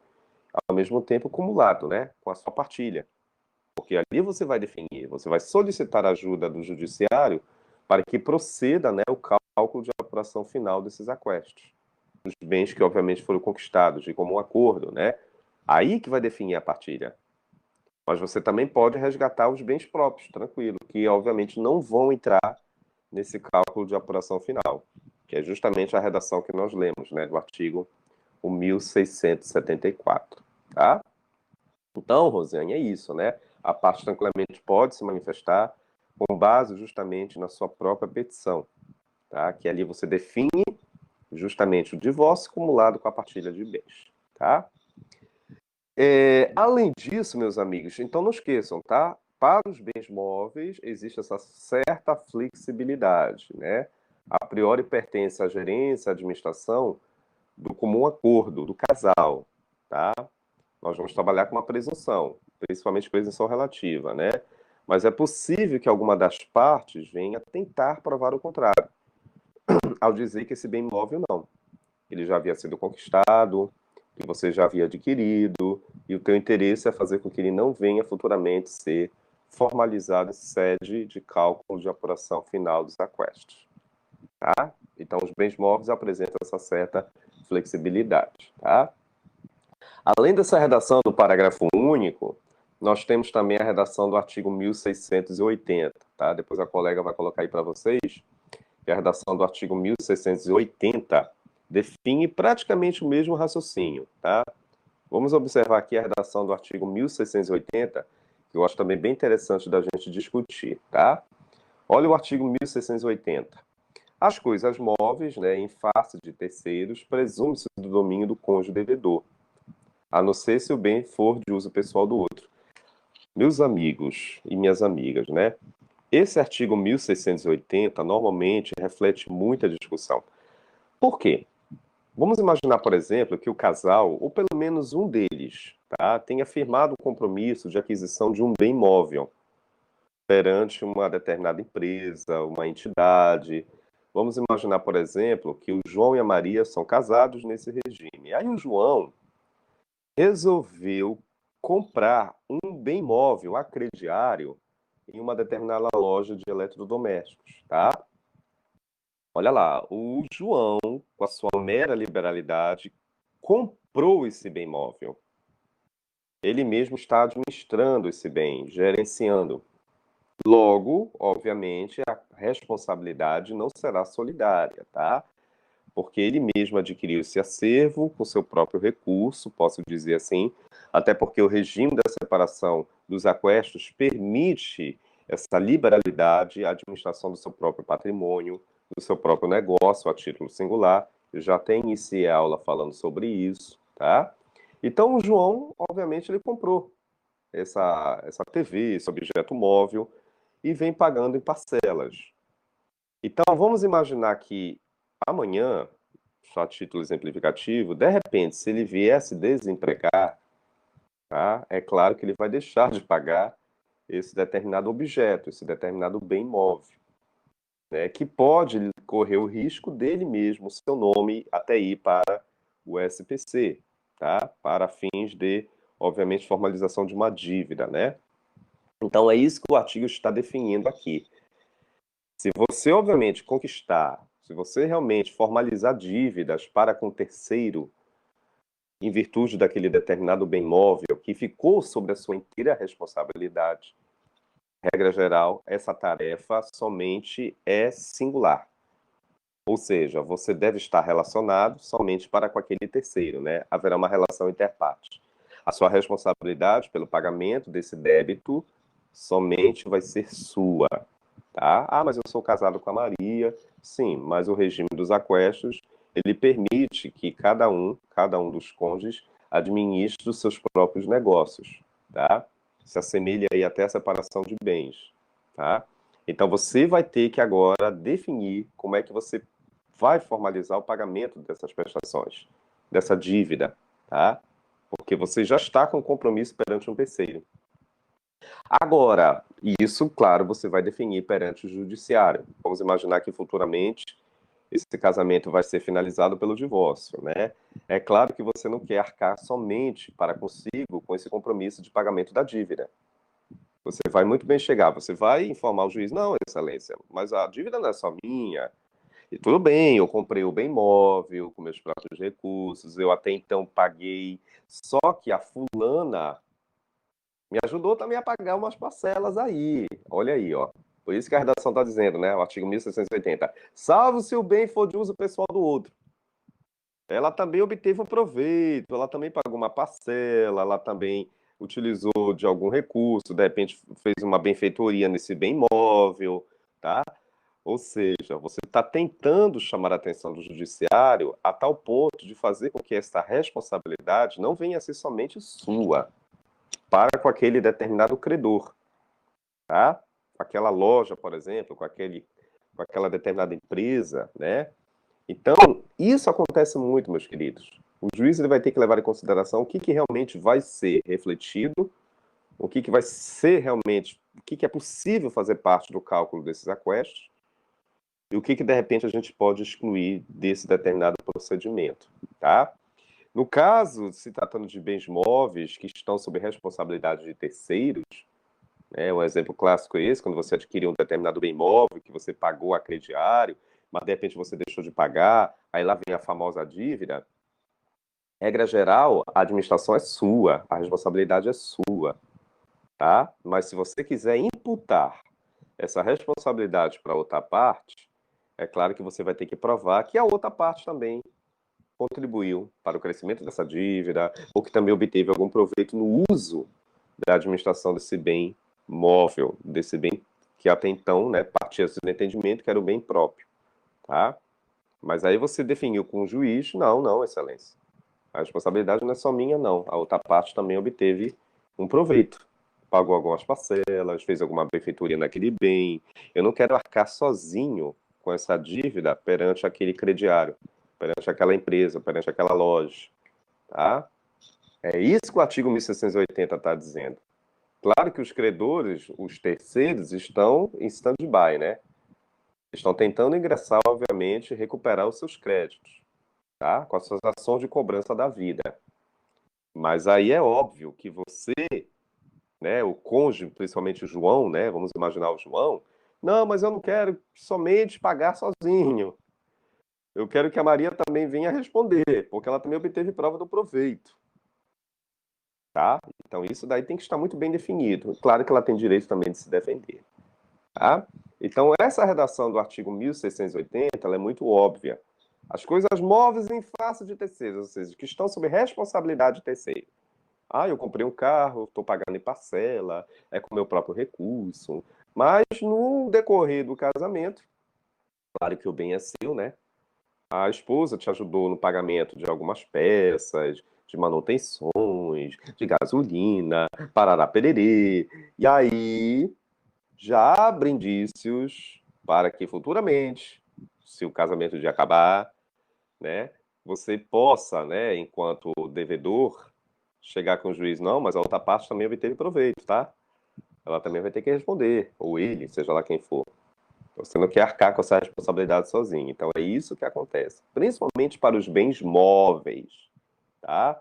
ao mesmo tempo acumulado, né, com a sua partilha. Porque ali você vai definir, você vai solicitar a ajuda do judiciário para que proceda, né, o cálculo de apuração final desses aquestos, dos bens que obviamente foram conquistados de comum acordo, né? Aí que vai definir a partilha. Mas você também pode resgatar os bens próprios, tranquilo, que obviamente não vão entrar nesse cálculo de apuração final, que é justamente a redação que nós lemos, né, do artigo 1674, tá? Então, Rosiane, é isso, né? A parte tranquilamente pode se manifestar com base justamente na sua própria petição, tá? Que ali você define justamente o divórcio acumulado com a partilha de bens, tá? Além disso, meus amigos, então não esqueçam, tá? Para os bens móveis existe essa certa flexibilidade, né? A priori pertence à gerência, à administração do comum acordo do casal, tá? Nós vamos trabalhar com uma presunção, principalmente presunção relativa, né? Mas é possível que alguma das partes venha tentar provar o contrário, ao dizer que esse bem móvel não. Ele já havia sido conquistado, que você já havia adquirido, e o teu interesse é fazer com que ele não venha futuramente ser formalizado em sede de cálculo de apuração final dos aquestos, tá? Então, os bens móveis apresentam essa certa flexibilidade, tá? Além dessa redação do parágrafo único, nós temos também a redação do artigo 1680, tá? Depois a colega vai colocar aí para vocês, que a redação do artigo 1680 define praticamente o mesmo raciocínio, tá? Vamos observar aqui a redação do artigo 1680, que eu acho também bem interessante da gente discutir, tá? Olha o artigo 1680. As coisas móveis, né, em face de terceiros, presume-se do domínio do cônjuge devedor, a não ser se o bem for de uso pessoal do outro. Meus amigos e minhas amigas, né? Esse artigo 1680 normalmente reflete muita discussão. Por quê? Vamos imaginar, por exemplo, que o casal, ou pelo menos um deles, tá, tenha firmado o compromisso de aquisição de um bem móvel perante uma determinada empresa, uma entidade. Vamos imaginar, por exemplo, que o João e a Maria são casados nesse regime. Aí o João resolveu comprar um bem móvel a crediário em uma determinada loja de eletrodomésticos, tá? Olha lá, o João, com a sua mera liberalidade, comprou esse bem móvel. ele mesmo está administrando esse bem, gerenciando. Logo, obviamente, a responsabilidade não será solidária, tá? Porque ele mesmo adquiriu esse acervo com seu próprio recurso, posso dizer assim, até porque o regime da separação dos aquestos permite essa liberalidade, a administração do seu próprio patrimônio, do seu próprio negócio a título singular. Eu já até iniciei a aula falando sobre isso, tá? Então, o João, obviamente, ele comprou essa TV, esse objeto móvel, e vem pagando em parcelas. Então, vamos imaginar que amanhã, só a título exemplificativo, de repente, se ele viesse desempregar, tá? É claro que ele vai deixar de pagar esse determinado objeto, esse determinado bem móvel, né? Que pode correr o risco dele mesmo, o seu nome, até ir para o SPC, tá? Para fins de, obviamente, formalização de uma dívida, né? Então, é isso que o artigo está definindo aqui. Se você, obviamente, conquistar, se você realmente formalizar dívidas para com terceiro, em virtude daquele determinado bem móvel que ficou sob a sua inteira responsabilidade, regra geral, essa tarefa somente é singular. Ou seja, você deve estar relacionado somente para com aquele terceiro, né? Haverá uma relação interparte. A sua responsabilidade pelo pagamento desse débito somente vai ser sua, tá? Ah, mas eu sou casado com a Maria. Sim, mas o regime dos aquestos, ele permite que cada um dos cônjuges, administre os seus próprios negócios, tá? Se assemelha aí até a separação de bens, tá? Então você vai ter que agora definir como é que você vai formalizar o pagamento dessas prestações, dessa dívida, tá? Porque você já está com compromisso perante um terceiro. Agora, isso, claro, você vai definir perante o judiciário. Vamos imaginar que futuramente esse casamento vai ser finalizado pelo divórcio, né? É claro que você não quer arcar somente para consigo com esse compromisso de pagamento da dívida. Você vai muito bem chegar, você vai informar o juiz, não, excelência, mas a dívida não é só minha. E tudo bem, eu comprei o bem móvel com meus próprios recursos, eu até então paguei, só que a fulana me ajudou também a pagar umas parcelas aí. Olha aí, ó. Por isso que a redação está dizendo, né? O artigo 1680. Salvo se o bem for de uso pessoal do outro. Ela também obteve um proveito, ela também pagou uma parcela, ela também utilizou de algum recurso, de repente fez uma benfeitoria nesse bem móvel, tá? Ou seja, você está tentando chamar a atenção do judiciário a tal ponto de fazer com que essa responsabilidade não venha a ser somente sua, para com aquele determinado credor, tá? Com aquela loja, por exemplo, com aquela determinada empresa, né? Então, isso acontece muito, meus queridos. O juiz ele vai ter que levar em consideração o que, que realmente vai ser refletido, o que, que vai ser realmente, o que, que é possível fazer parte do cálculo desses aquestos, e o que, que de repente a gente pode excluir desse determinado procedimento, tá? No caso, se tratando de bens móveis que estão sob responsabilidade de terceiros, né, um exemplo clássico é esse, quando você adquire um determinado bem móvel que você pagou a crediário, mas de repente você deixou de pagar, aí lá vem a famosa dívida. Regra geral, a administração é sua, a responsabilidade é sua, tá? Mas se você quiser imputar essa responsabilidade para outra parte, é claro que você vai ter que provar que a outra parte também contribuiu para o crescimento dessa dívida, ou que também obteve algum proveito no uso da administração desse bem móvel, desse bem que até então, né, partia-se do entendimento que era o bem próprio, tá? Mas aí você definiu com o juiz, não, não, excelência. A responsabilidade não é só minha, não. A outra parte também obteve um proveito. Pagou algumas parcelas, fez alguma benfeitoria naquele bem. Eu não quero arcar sozinho com essa dívida perante aquele crediário, perante aquela empresa, perante aquela loja, tá? É isso que o artigo 1680 está dizendo. Claro que os credores, os terceiros, estão em stand-by, né? Estão tentando ingressar, obviamente, e recuperar os seus créditos, tá? Com as suas ações de cobrança da vida. Mas aí é óbvio que você, né, o cônjuge, principalmente o João, né? Vamos imaginar o João. Não, mas eu não quero somente pagar sozinho. Eu quero que a Maria também venha responder, porque ela também obteve prova do proveito. tá? Então isso daí tem que estar muito bem definido. Claro que ela tem direito também de se defender, tá? Então essa redação do artigo 1680, ela é muito óbvia. As coisas móveis em face de terceiros, ou seja, que estão sob responsabilidade de terceiro. Ah, eu comprei um carro, estou pagando em parcela, é com meu próprio recurso. Mas no decorrer do casamento, claro que o bem é seu, né? A esposa te ajudou no pagamento de algumas peças, de manutenções, de gasolina, parará pererê. E aí já abre indícios para que futuramente, se o casamento de acabar, né, você possa, né, enquanto devedor, chegar com o juiz, não, mas a outra parte também obteve proveito, tá? Ela também vai ter que responder, ou ele, seja lá quem for. Você não quer arcar com essa responsabilidade sozinho. Então é isso que acontece. Principalmente para os bens móveis, tá?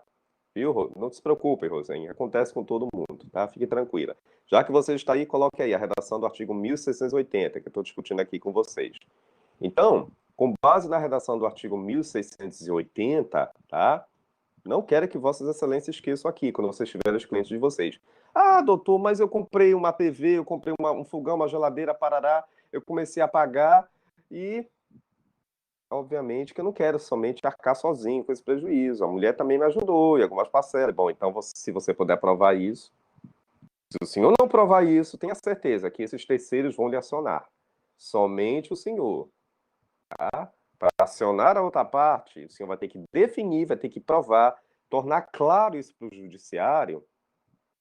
Viu? Não se preocupe, Rosane. Acontece com todo mundo, tá? Fique tranquila. Já que você está aí, coloque aí a redação do artigo 1680, que eu estou discutindo aqui com vocês. Então, com base na redação do artigo 1680, tá? Não quero que Vossas Excelências esqueçam aqui, quando vocês tiverem os clientes de vocês. Ah, doutor, mas eu comprei uma TV, eu comprei um fogão, uma geladeira, parará, eu comecei a pagar e, obviamente, que eu não quero somente arcar sozinho com esse prejuízo. A mulher também me ajudou em algumas parcelas. Bom, então, se você puder provar isso, se o senhor não provar isso, tenha certeza que esses terceiros vão lhe acionar. Somente o senhor, tá? Para acionar a outra parte, o senhor vai ter que definir, vai ter que provar, tornar claro isso para o judiciário,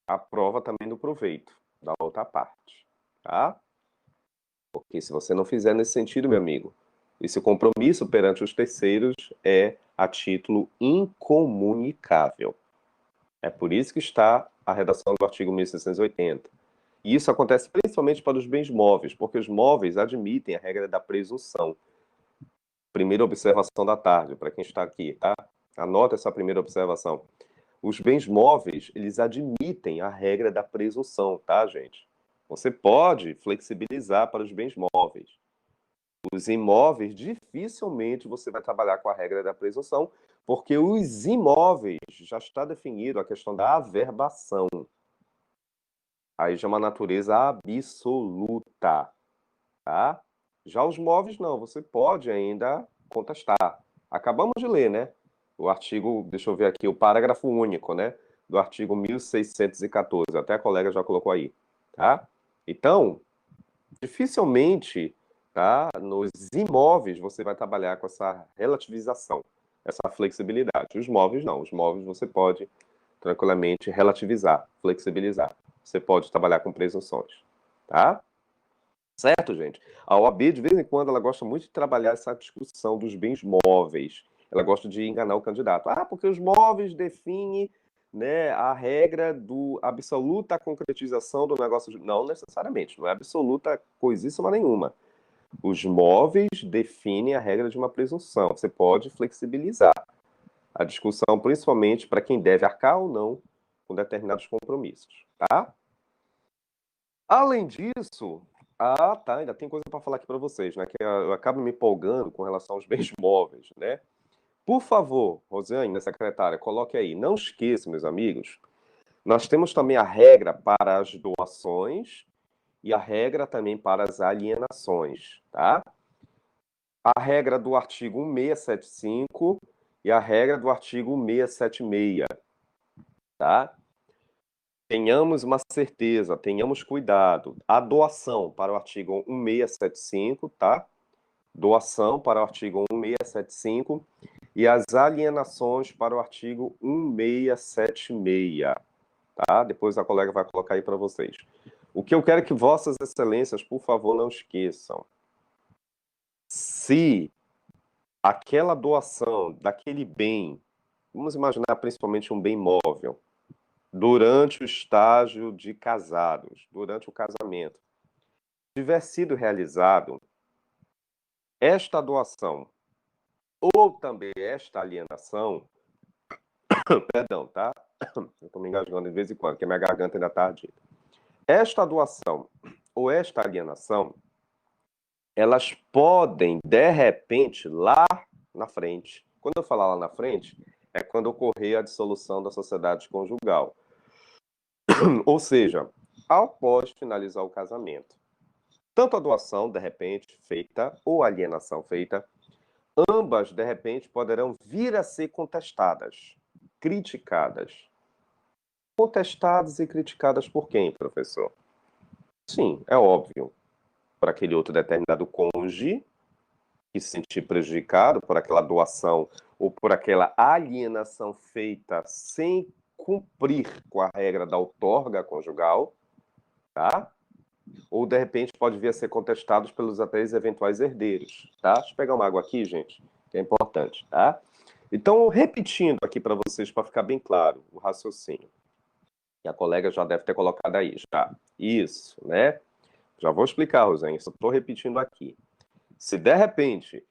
a prova também do proveito da outra parte, tá? Porque se você não fizer nesse sentido, meu amigo, esse compromisso perante os terceiros é a título incomunicável. É por isso que está a redação do artigo 1680. E isso acontece principalmente para os bens móveis, porque os móveis admitem a regra da presunção. Primeira observação da tarde, para quem está aqui, tá? Anota essa primeira observação. Os bens móveis, eles admitem a regra da presunção, tá, gente? Você pode flexibilizar para os bens móveis. Os imóveis, dificilmente você vai trabalhar com a regra da presunção, porque os imóveis já está definido a questão da averbação. Aí já é uma natureza absoluta, tá? Já os móveis não, você pode ainda contestar. Acabamos de ler, né? O artigo, deixa eu ver aqui, o parágrafo único, né? Do artigo 1614, até a colega já colocou aí, tá? Então, dificilmente, tá? Nos imóveis você vai trabalhar com essa relativização, essa flexibilidade. Os móveis não, os móveis você pode tranquilamente relativizar, flexibilizar. Você pode trabalhar com presunções, tá? Certo, gente? A OAB, de vez em quando, ela gosta muito de trabalhar essa discussão dos bens móveis. Ela gosta de enganar o candidato. Ah, porque os móveis definem, né, a regra do absoluta concretização do negócio. Não necessariamente, não é absoluta coisíssima nenhuma. Os móveis definem a regra de uma presunção. Você pode flexibilizar a discussão, principalmente para quem deve arcar ou não com determinados compromissos, tá? Além disso, tá, ainda tem coisa para falar aqui para vocês, né? Que eu acabo me empolgando com relação aos bens móveis, né? Por favor, Rosiane, minha secretária, coloque aí. Não esqueça, meus amigos, nós temos também a regra para as doações e a regra também para as alienações, tá? A regra do artigo 1675 e a regra do artigo 676, tá? Tenhamos uma certeza, tenhamos cuidado. A doação para o artigo 1675, tá? Doação para o artigo 1675 e as alienações para o artigo 1676, tá? Depois a colega vai colocar aí para vocês. O que eu quero que Vossas Excelências, por favor, não esqueçam. Se aquela doação daquele bem, vamos imaginar principalmente um bem móvel, durante o estágio de casados, durante o casamento, tiver sido realizado esta doação ou também esta alienação, perdão, tá? Eu estou me engasgando de vez em quando, porque minha garganta ainda está ardida. Esta doação ou esta alienação, elas podem, de repente, lá na frente, quando eu falar lá na frente, é quando ocorrer a dissolução da sociedade conjugal. Ou seja, após finalizar o casamento. Tanto a doação, de repente, feita, ou a alienação feita, ambas, de repente, poderão vir a ser contestadas, criticadas. Contestadas e criticadas por quem, professor? Sim, é óbvio. Por aquele outro determinado cônjuge que se sentir prejudicado por aquela doação ou por aquela alienação feita sem cumprir com a regra da outorga conjugal, tá? Ou de repente pode vir a ser contestados pelos até eventuais herdeiros, tá? Deixa eu pegar uma água aqui, gente, que é importante, tá? Então, repetindo aqui para vocês, para ficar bem claro o raciocínio, que a colega já deve ter colocado aí, já. Isso, né? Já vou explicar, Rosane, só estou repetindo aqui. Se de repente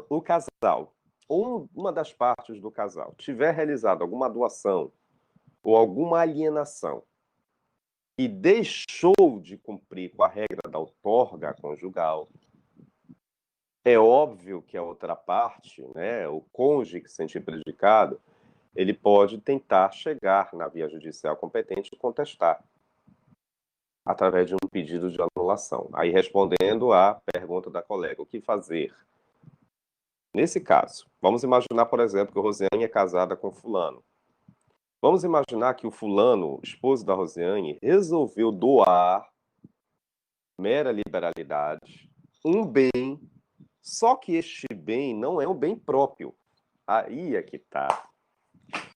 o casal ou uma das partes do casal tiver realizado alguma doação ou alguma alienação e deixou de cumprir com a regra da outorga conjugal, é óbvio que a outra parte, né, o cônjuge que se sentir prejudicado, ele pode tentar chegar na via judicial competente e contestar através de um pedido de anulação. Aí, respondendo à pergunta da colega, o que fazer? Nesse caso, vamos imaginar, por exemplo, que a Rosiane é casada com fulano. Vamos imaginar que o fulano, esposo da Rosiane, resolveu doar, mera liberalidade, um bem, só que este bem não é um bem próprio. Aí é que tá.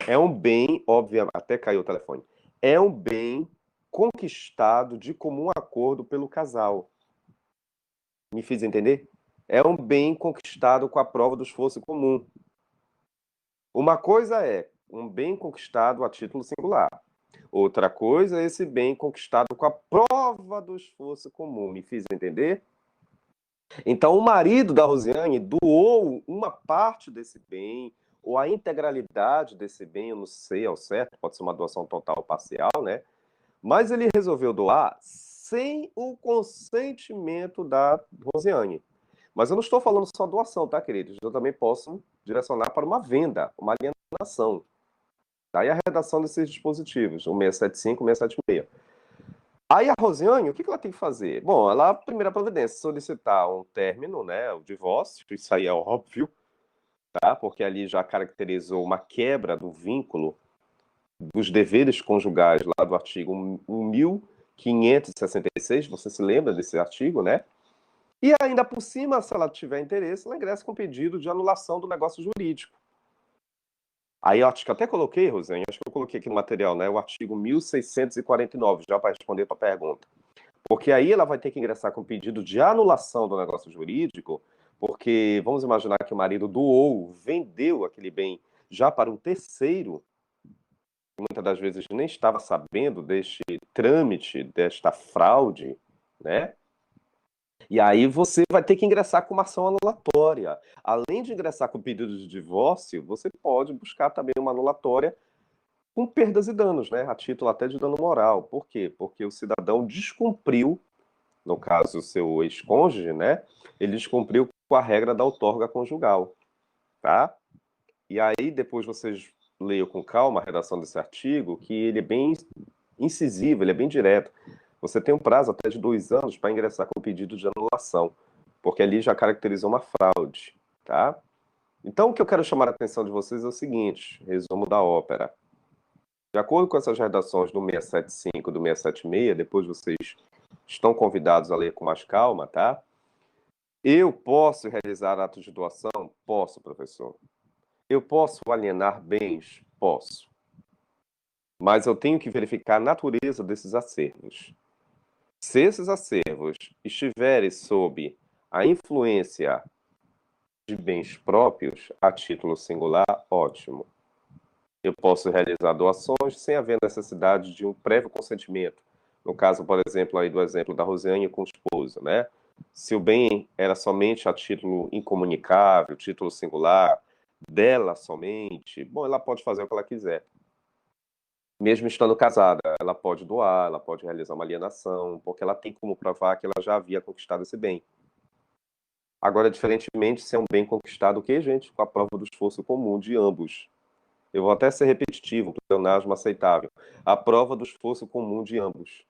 É um bem, óbvio, até caiu o telefone. É um bem conquistado de comum acordo pelo casal. Me fiz entender? É um bem conquistado com a prova do esforço comum. Uma coisa é um bem conquistado a título singular. Outra coisa é esse bem conquistado com a prova do esforço comum. Me fiz entender? Então, o marido da Rosiane doou uma parte desse bem, ou a integralidade desse bem, eu não sei ao certo, pode ser uma doação total ou parcial, né? Mas ele resolveu doar sem o consentimento da Rosiane. Mas eu não estou falando só doação, tá, queridos? Eu também posso direcionar para uma venda, uma alienação. Daí a redação desses dispositivos, o 675 e o 676. Aí a Rosiane, o que ela tem que fazer? Bom, ela, primeira providência, solicitar um término, né, o divórcio, isso aí é óbvio, tá? Porque ali já caracterizou uma quebra do vínculo dos deveres conjugais lá do artigo 1566, você se lembra desse artigo, né? E ainda por cima, se ela tiver interesse, ela ingressa com pedido de anulação do negócio jurídico. Aí eu acho que eu até coloquei, Rosane, acho que eu coloquei aqui no material, né? O artigo 1649, já para responder a tua pergunta. Porque aí ela vai ter que ingressar com pedido de anulação do negócio jurídico, porque vamos imaginar que o marido doou, vendeu aquele bem já para um terceiro, que muitas das vezes nem estava sabendo deste trâmite, desta fraude, né? E aí você vai ter que ingressar com uma ação anulatória. Além de ingressar com pedido de divórcio, você pode buscar também uma anulatória com perdas e danos, né? A título até de dano moral. Por quê? Porque o cidadão descumpriu, no caso o seu ex-cônjuge, né? Ele descumpriu com a regra da outorga conjugal, tá? E aí depois vocês leiam com calma a redação desse artigo, que ele é bem incisivo, ele é bem direto. Você tem um prazo até de 2 anos para ingressar com o pedido de anulação, porque ali já caracterizou uma fraude, tá? Então, o que eu quero chamar a atenção de vocês é o seguinte, resumo da ópera. De acordo com essas redações do 675 e do 676, depois vocês estão convidados a ler com mais calma, tá? Eu posso realizar atos de doação? Posso, professor. Eu posso alienar bens? Posso. Mas eu tenho que verificar a natureza desses acervos. Se esses acervos estiverem sob a influência de bens próprios, a título singular, ótimo. Eu posso realizar doações sem haver necessidade de um prévio consentimento. No caso, por exemplo, aí do exemplo da Rosiane com o esposo, né? Se o bem era somente a título incomunicável, título singular, dela somente, bom, ela pode fazer o que ela quiser. Mesmo estando casada, ela pode doar, ela pode realizar uma alienação, porque ela tem como provar que ela já havia conquistado esse bem. Agora, diferentemente, se é um bem conquistado, o quê, gente? Com a prova do esforço comum de ambos. Eu vou até ser repetitivo, um pleonasmo aceitável. A prova do esforço comum de ambos,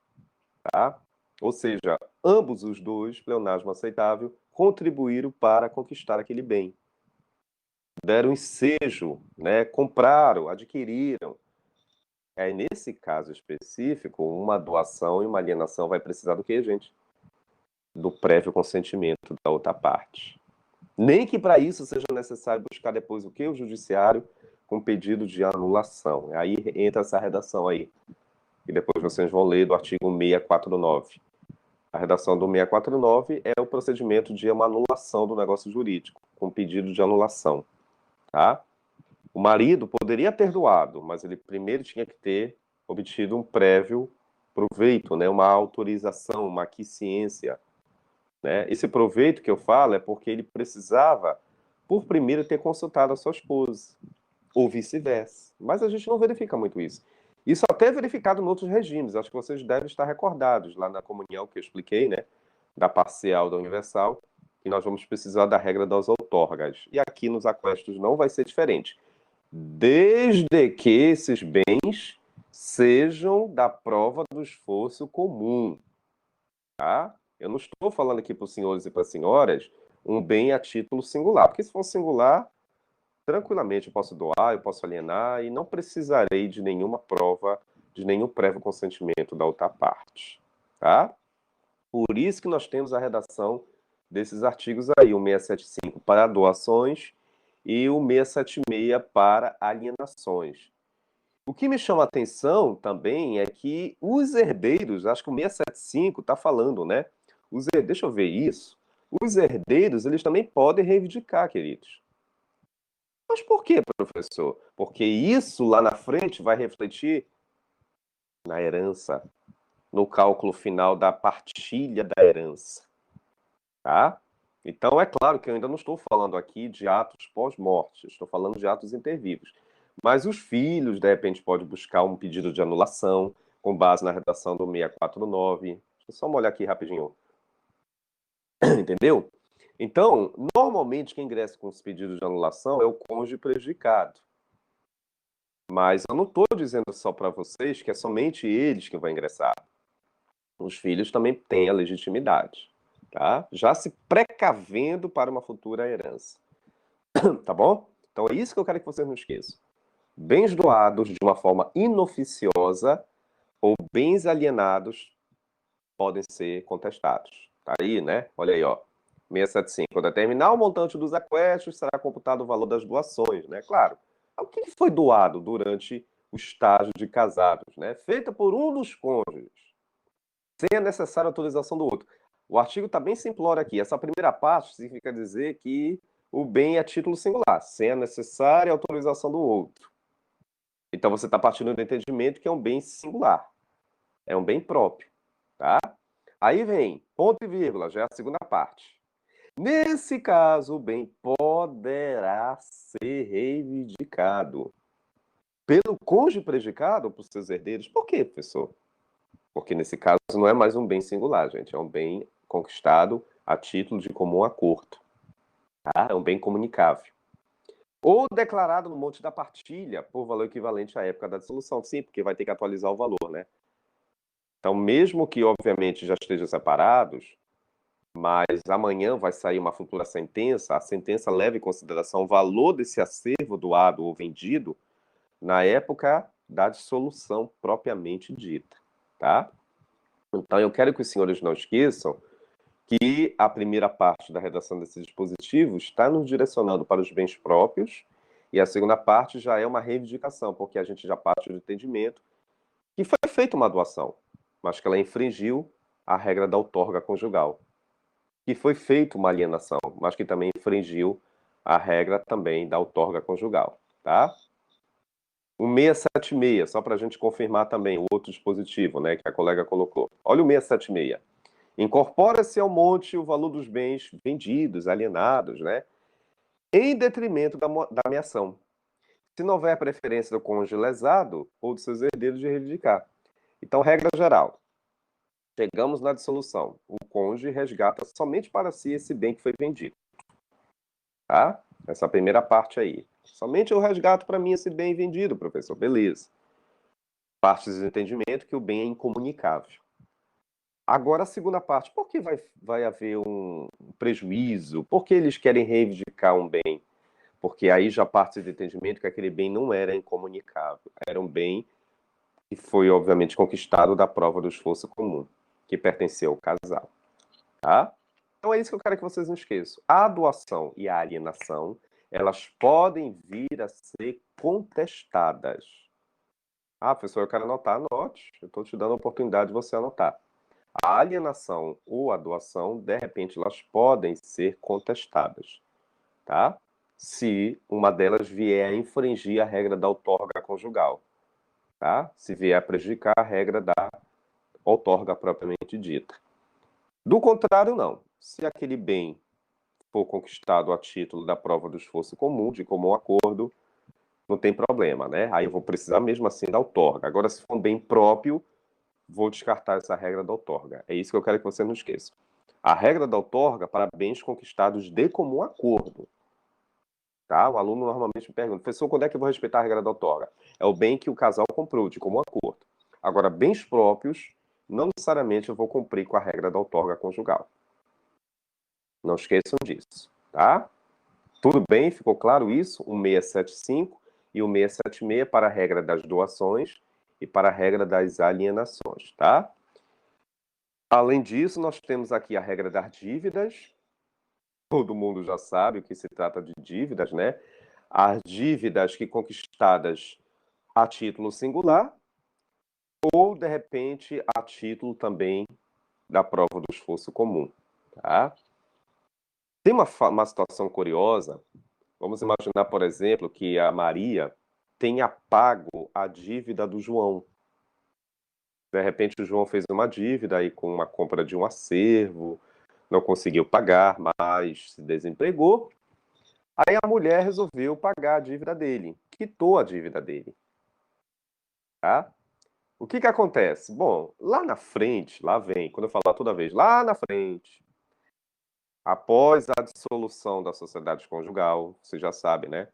tá? Ou seja, ambos os dois, pleonasmo aceitável, contribuíram para conquistar aquele bem. Deram ensejo, né? Compraram, adquiriram. Aí, nesse caso específico, uma doação e uma alienação vai precisar do quê, gente? Do prévio consentimento da outra parte. Nem que para isso seja necessário buscar depois o quê? O judiciário com pedido de anulação. Aí entra essa redação aí, e depois vocês vão ler do artigo 649. A redação do 649 é o procedimento de uma anulação do negócio jurídico, com pedido de anulação, tá? O marido poderia ter doado, mas ele primeiro tinha que ter obtido um prévio proveito, né? Uma autorização, uma aquiescência, né? Esse proveito que eu falo é porque ele precisava, por primeiro, ter consultado a sua esposa, ou vice-versa. Mas a gente não verifica muito isso. Isso até é verificado em outros regimes. Acho que vocês devem estar recordados lá na comunhão que eu expliquei, né? Da parcial da universal, que nós vamos precisar da regra das outorgas. E aqui nos aquestos não vai ser diferente. Desde que esses bens sejam da prova do esforço comum, tá? Eu não estou falando aqui para os senhores e para as senhoras um bem a título singular, porque se for singular, tranquilamente eu posso doar, eu posso alienar e não precisarei de nenhuma prova, de nenhum prévio consentimento da outra parte, tá? Por isso que nós temos a redação desses artigos aí, o 675 para doações e o 676 para alienações. O que me chama a atenção também é que os herdeiros, acho que o 675 está falando, né? Deixa eu ver isso. Os herdeiros, eles também podem reivindicar, queridos. Mas por quê, professor? Porque isso lá na frente vai refletir na herança, no cálculo final da partilha da herança, tá? Então, é claro que eu ainda não estou falando aqui de atos pós-morte, estou falando de atos intervivos. Mas os filhos, de repente, podem buscar um pedido de anulação com base na redação do 649. Deixa eu só olhar aqui rapidinho. Entendeu? Então, normalmente quem ingressa com os pedidos de anulação é o cônjuge prejudicado. Mas eu não estou dizendo só para vocês que é somente eles que vão ingressar. Os filhos também têm a legitimidade, tá? Já se precavendo para uma futura herança, tá bom? Então é isso que eu quero que vocês não esqueçam. Bens doados de uma forma inoficiosa ou bens alienados podem ser contestados. Tá aí, né? Olha aí, ó. 675. Ao determinar o montante dos aquestos, será computado o valor das doações, né? Claro. O que foi doado durante o estágio de casados, né? Feita por um dos cônjuges, sem a necessária autorização do outro. O artigo está bem simplório aqui. Essa primeira parte significa dizer que o bem é título singular, sem a necessária autorização do outro. Então você está partindo do entendimento que é um bem singular, é um bem próprio, tá? Aí vem ponto e vírgula, já é a segunda parte. Nesse caso, o bem poderá ser reivindicado pelo cônjuge prejudicado ou por seus herdeiros. Por quê, professor? Porque nesse caso não é mais um bem singular, gente, é um bem conquistado a título de comum acordo, tá? É um bem comunicável. Ou declarado no monte da partilha por valor equivalente à época da dissolução. Sim, porque vai ter que atualizar o valor, né? Então, mesmo que, obviamente, já estejam separados, mas amanhã vai sair uma futura sentença, a sentença leva em consideração o valor desse acervo doado ou vendido na época da dissolução propriamente dita, tá? Então, eu quero que os senhores não esqueçam que a primeira parte da redação desses dispositivos está nos direcionando para os bens próprios e a segunda parte já é uma reivindicação, porque a gente já parte do entendimento que foi feita uma doação, mas que ela infringiu a regra da outorga conjugal. Que foi feita uma alienação, mas que também infringiu a regra também da outorga conjugal, tá? O 676, só para a gente confirmar também o outro dispositivo, né, que a colega colocou. Olha o 676. Incorpora-se ao monte o valor dos bens vendidos, alienados, né, em detrimento da ameação. Se não houver preferência do cônjuge lesado ou dos seus herdeiros de reivindicar. Então, regra geral. Chegamos na dissolução. O cônjuge resgata somente para si esse bem que foi vendido. Tá? Essa primeira parte aí. Somente eu resgato para mim esse bem vendido, professor. Beleza. Parte do entendimento que o bem é incomunicável. Agora, a segunda parte, por que vai haver um prejuízo? Por que eles querem reivindicar um bem? Porque aí já parte do entendimento que aquele bem não era incomunicável. Era um bem que foi, obviamente, conquistado da prova do esforço comum, que pertenceu ao casal. Tá? Então é isso que eu quero que vocês não esqueçam. A doação e a alienação, elas podem vir a ser contestadas. Ah, professor, eu quero anotar. Anote. Eu estou te dando a oportunidade de você anotar. A alienação ou a doação, de repente, elas podem ser contestadas, tá? Se uma delas vier a infringir a regra da outorga conjugal, tá? Se vier a prejudicar a regra da outorga propriamente dita. Do contrário, não. Se aquele bem for conquistado a título da prova do esforço comum, de comum acordo, não tem problema, né? Aí eu vou precisar mesmo assim da outorga. Agora, se for um bem próprio, vou descartar essa regra da outorga. É isso que eu quero que você não esqueça. A regra da outorga para bens conquistados de comum acordo. Tá? O aluno normalmente me pergunta, professor, quando é que eu vou respeitar a regra da outorga? É o bem que o casal comprou, de comum acordo. Agora, bens próprios, não necessariamente eu vou cumprir com a regra da outorga conjugal. Não esqueçam disso, tá? Tudo bem? Ficou claro isso? O 675 e o 676 para a regra das doações e para a regra das alienações, tá? Além disso, nós temos aqui a regra das dívidas. Todo mundo já sabe o que se trata de dívidas, né? As dívidas que conquistadas a título singular ou, de repente, a título também da prova do esforço comum, tá? Tem uma situação curiosa. Vamos imaginar, por exemplo, que a Maria tenha pago a dívida do João. De repente, o João fez uma dívida aí com uma compra de um acervo, não conseguiu pagar, mas se desempregou. Aí a mulher resolveu pagar a dívida dele, quitou a dívida dele, tá? O que que acontece? Bom, lá na frente, lá vem, quando eu falar toda vez, lá na frente, após a dissolução da sociedade conjugal, você já sabe, né?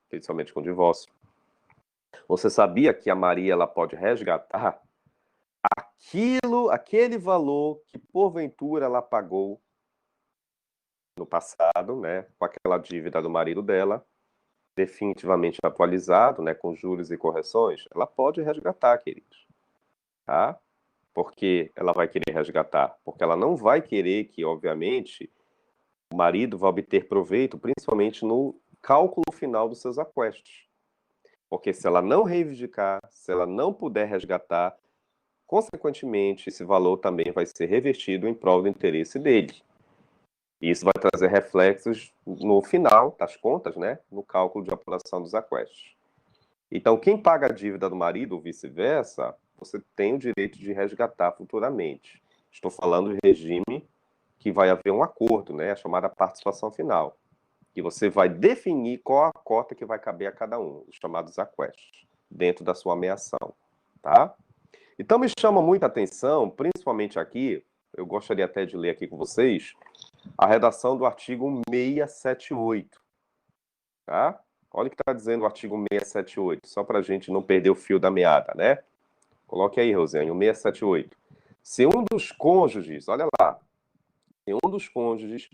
Principalmente com o divórcio. Você sabia que a Maria ela pode resgatar aquele valor que porventura ela pagou no passado, né, com aquela dívida do marido dela, definitivamente atualizado, né, com juros e correções, ela pode resgatar, queridos, tá? Porque ela vai querer resgatar, porque ela não vai querer que, obviamente, o marido vá obter proveito, principalmente no cálculo final dos seus aquestos. Porque se ela não reivindicar, se ela não puder resgatar, consequentemente, esse valor também vai ser revertido em prol do interesse dele. E isso vai trazer reflexos no final das contas, né? No cálculo de apuração dos aquestos. Então, quem paga a dívida do marido ou vice-versa, você tem o direito de resgatar futuramente. Estou falando de regime que vai haver um acordo, né? A chamada participação final. Que você vai definir qual a cota que vai caber a cada um, os chamados aquestos, dentro da sua ameação, tá? Então me chama muita atenção, principalmente aqui, eu gostaria até de ler aqui com vocês, a redação do artigo 678, tá? Olha o que está dizendo o artigo 678, só para a gente não perder o fio da meada, né? Coloque aí, Rosane, o 678. Se um dos cônjuges, olha lá, se um dos cônjuges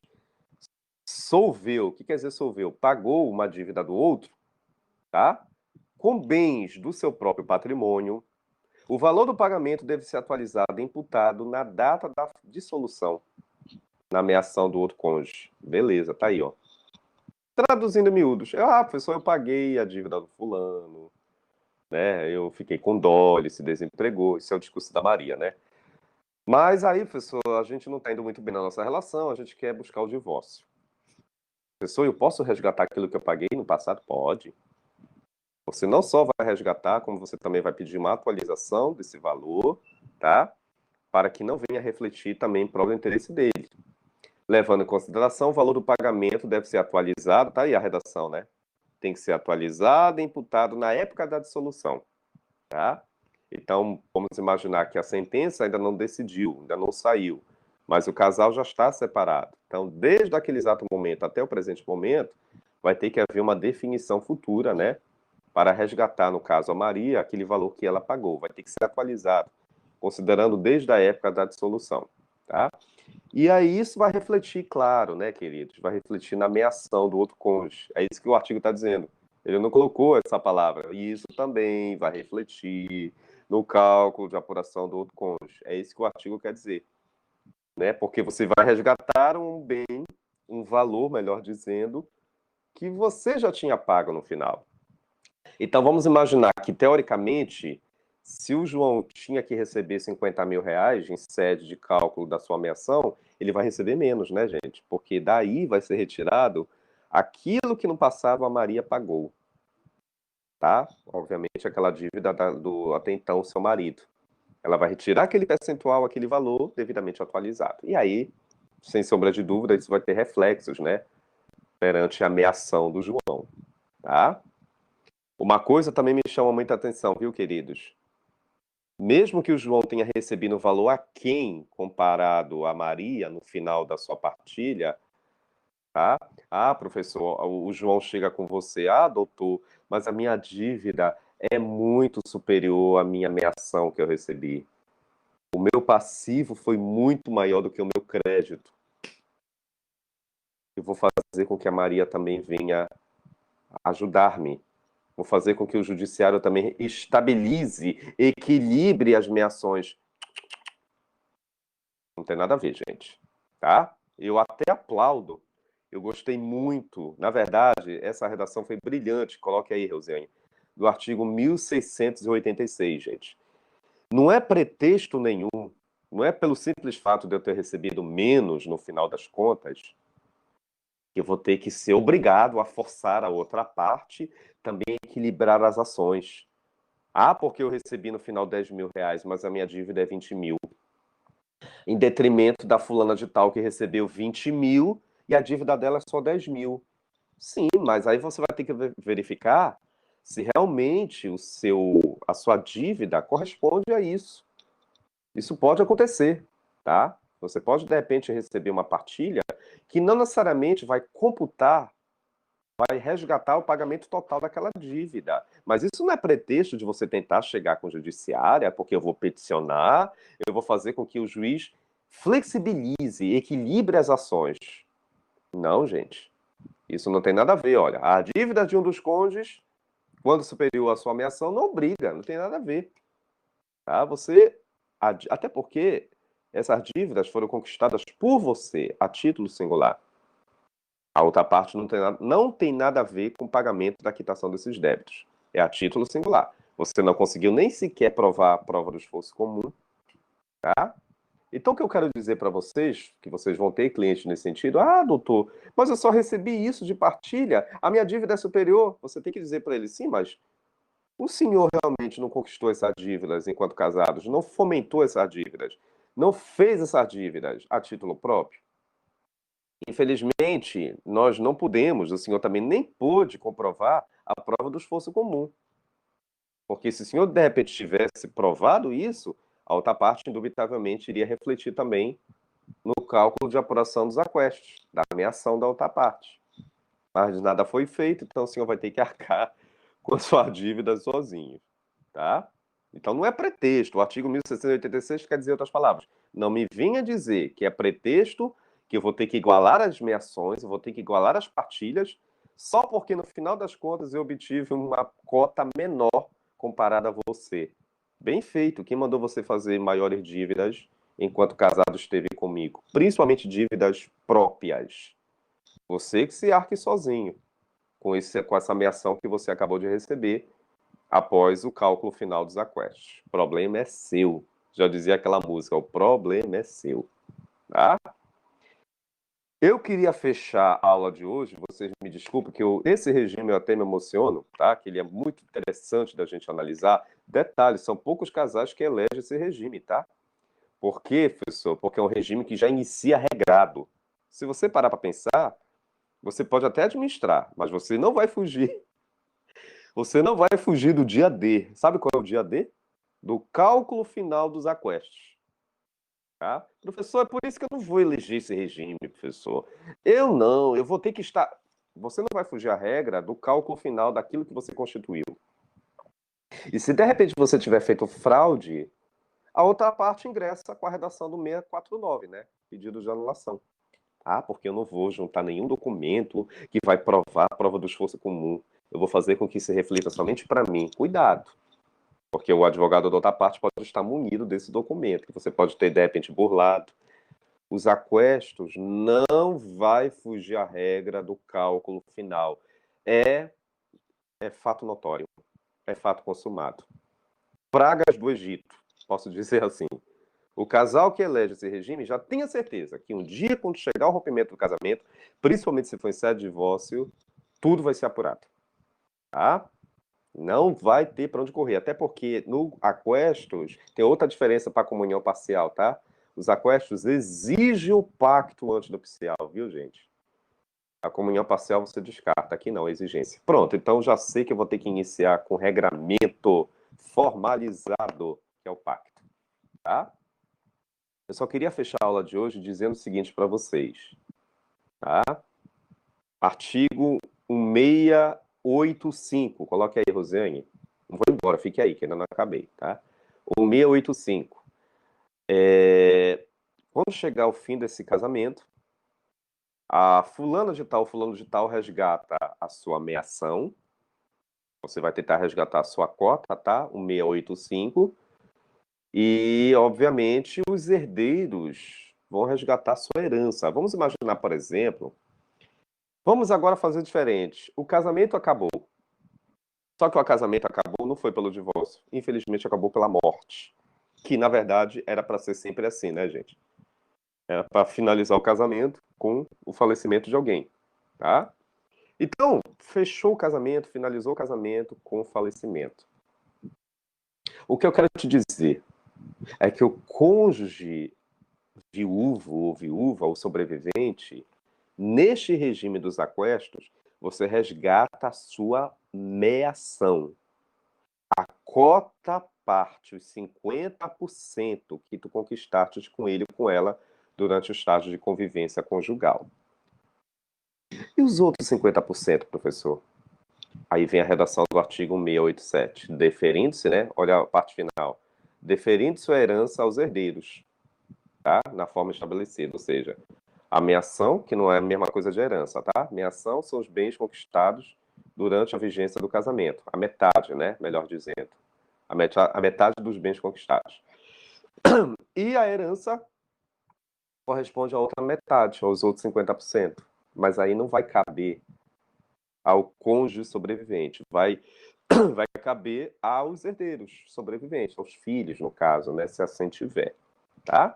solveu, o que quer dizer solveu? Pagou uma dívida do outro, tá? Com bens do seu próprio patrimônio, o valor do pagamento deve ser atualizado e imputado na data da dissolução, na ameação do outro cônjuge. Beleza, tá aí, ó. Traduzindo em miúdos, professor, eu paguei a dívida do fulano, né? Eu fiquei com dó, ele se desempregou. Isso é o discurso da Maria, né? Mas aí, professor, a gente não tá indo muito bem na nossa relação, a gente quer buscar o divórcio. Professor, eu posso resgatar aquilo que eu paguei no passado? Pode. Você não só vai resgatar, como você também vai pedir uma atualização desse valor, tá? Para que não venha refletir também em prol do interesse dele. Levando em consideração, o valor do pagamento deve ser atualizado, tá aí a redação, né? Tem que ser atualizado e imputado na época da dissolução, tá? Então, vamos imaginar que a sentença ainda não decidiu, ainda não saiu, mas o casal já está separado. Então, desde aquele exato momento até o presente momento, vai ter que haver uma definição futura, né? Para resgatar, no caso, a Maria, aquele valor que ela pagou. Vai ter que ser atualizado, considerando desde a época da dissolução, tá? E aí isso vai refletir, claro, né, queridos? Vai refletir na meação do outro cônjuge. É isso que o artigo está dizendo. Ele não colocou essa palavra. E isso também vai refletir no cálculo de apuração do outro cônjuge. É isso que o artigo quer dizer, né? Porque você vai resgatar um bem, um valor, melhor dizendo, que você já tinha pago no final. Então vamos imaginar que, teoricamente, se o João tinha que receber 50 mil reais em sede de cálculo da sua meação, ele vai receber menos, né, gente? Porque daí vai ser retirado aquilo que no passado a Maria pagou, tá? Obviamente aquela dívida do até então seu marido. Ela vai retirar aquele percentual, aquele valor devidamente atualizado. E aí, sem sombra de dúvida, isso vai ter reflexos, né? Perante a meação do João, tá? Uma coisa também me chama muita atenção, viu, queridos? Mesmo que o João tenha recebido um valor aquém comparado a Maria no final da sua partilha, tá? Ah, professor, o João chega com você, ah, doutor, mas a minha dívida é muito superior à minha meação que eu recebi. O meu passivo foi muito maior do que o meu crédito. Eu vou fazer com que a Maria também venha ajudar-me. Vou fazer com que o judiciário também estabilize, equilibre as meações. Não tem nada a ver, gente. Tá? Eu até aplaudo. Eu gostei muito. Na verdade, essa redação foi brilhante. Coloque aí, Rosiane. Do artigo 1686, gente. Não é pretexto nenhum. Não é pelo simples fato de eu ter recebido menos no final das contas que eu vou ter que ser obrigado a forçar a outra parte também a equilibrar as ações. Ah, porque eu recebi no final 10 mil reais, mas a minha dívida é 20 mil. Em detrimento da fulana de tal que recebeu 20 mil e a dívida dela é só 10 mil. Sim, mas aí você vai ter que verificar se realmente a sua dívida corresponde a isso. Isso pode acontecer, tá? Você pode, de repente, receber uma partilha que não necessariamente vai computar, vai resgatar o pagamento total daquela dívida. Mas isso não é pretexto de você tentar chegar com a judiciária, porque eu vou peticionar, eu vou fazer com que o juiz flexibilize, equilibre as ações. Não, gente. Isso não tem nada a ver. Olha, a dívida de um dos cônjuges, quando superior à sua ameação, não obriga, não tem nada a ver. Tá? Até porque essas dívidas foram conquistadas por você, a título singular. A outra parte não tem nada a ver com o pagamento da quitação desses débitos. É a título singular. Você não conseguiu nem sequer provar a prova do esforço comum, tá? Então, o que eu quero dizer para vocês, que vocês vão ter clientes nesse sentido, ah, doutor, mas eu só recebi isso de partilha, a minha dívida é superior. Você tem que dizer para ele, sim, mas o senhor realmente não conquistou essas dívidas enquanto casados, não fomentou essas dívidas, não fez essas dívidas a título próprio? Infelizmente, nós não podemos, o senhor também nem pôde comprovar a prova do esforço comum. Porque se o senhor, de repente, tivesse provado isso, a outra parte, indubitavelmente, iria refletir também no cálculo de apuração dos aquestos, da ameação da outra parte. Mas nada foi feito, então o senhor vai ter que arcar com a sua dívida sozinho, tá? Então não é pretexto. O artigo 1686 quer dizer outras palavras. Não me venha dizer que é pretexto, que eu vou ter que igualar as meações, eu vou ter que igualar as partilhas, só porque no final das contas eu obtive uma cota menor comparada a você. Bem feito. Quem mandou você fazer maiores dívidas enquanto casado esteve comigo? Principalmente dívidas próprias. Você que se arque sozinho com essa ameação que você acabou de receber após o cálculo final dos aquestos. O problema é seu. Já dizia aquela música, o problema é seu. Tá? Eu queria fechar a aula de hoje, vocês me desculpem, que esse regime eu até me emociono, tá? Que ele é muito interessante da gente analisar. Detalhe, são poucos casais que elegem esse regime, tá? Por quê, professor? Porque é um regime que já inicia regrado. Se você parar para pensar, você pode até administrar, mas você não vai fugir. Você não vai fugir do dia D. Sabe qual é o dia D? Do cálculo final dos aquestos. Tá? Professor, é por isso que eu não vou eleger esse regime, professor. Eu não, eu vou ter que estar. você não vai fugir à regra do cálculo final daquilo que você constituiu. E se de repente você tiver feito fraude, a outra parte ingressa com a redação do 649, né? Pedido de anulação. Ah, porque eu não vou juntar nenhum documento que vai provar a prova do esforço comum. Eu vou fazer com que se reflita somente para mim. Cuidado, porque o advogado da outra parte pode estar munido desse documento, que você pode ter, de repente, burlado. Os aquestos não vai fugir à regra do cálculo final. É, é fato notório, é fato consumado. Pragas do Egito, posso dizer assim. O casal que elege esse regime já tenha certeza que um dia, quando chegar o rompimento do casamento, principalmente se for em sede de divórcio, tudo vai ser apurado. Tá? Não vai ter para onde correr. Até porque no aquestos tem outra diferença para a comunhão parcial, tá? Os aquestos exigem o pacto antinupcial, viu, gente? A comunhão parcial você descarta, aqui não, é exigência. Pronto, então já sei que eu vou ter que iniciar com regramento formalizado, que é o pacto, tá? Eu só queria fechar a aula de hoje dizendo o seguinte para vocês, tá? Artigo 1685, coloque aí, Rosiane. Não vou embora, fique aí, que ainda não acabei, tá? O 1685. Quando chegar o fim desse casamento, a fulano de tal resgata a sua meação. Você vai tentar resgatar a sua cota, tá? O 685. E, obviamente, os herdeiros vão resgatar a sua herança. Vamos imaginar, por exemplo, vamos agora fazer diferente. O casamento acabou. Só que o casamento acabou não foi pelo divórcio. Infelizmente, acabou pela morte. Que, na verdade, era para ser sempre assim, né, gente? Era para finalizar o casamento com o falecimento de alguém, tá? Então, fechou o casamento, finalizou o casamento com o falecimento. O que eu quero te dizer é que o cônjuge viúvo ou viúva, ou sobrevivente, neste regime dos aquestos, você resgata a sua meação. A cota parte, os 50% que tu conquistaste com ele ou com ela durante o estágio de convivência conjugal. E os outros 50%, professor? Aí vem a redação do artigo 687. Deferindo-se, né? Olha a parte final. Deferindo-se a herança aos herdeiros, tá? Na forma estabelecida, ou seja, a meação, que não é a mesma coisa de herança, tá? Meação são os bens conquistados durante a vigência do casamento. A metade, né? Melhor dizendo. A metade dos bens conquistados. E a herança corresponde à outra metade, aos outros 50%. Mas aí não vai caber ao cônjuge sobrevivente, vai caber aos herdeiros sobreviventes, aos filhos, no caso, né, se assim tiver, tá?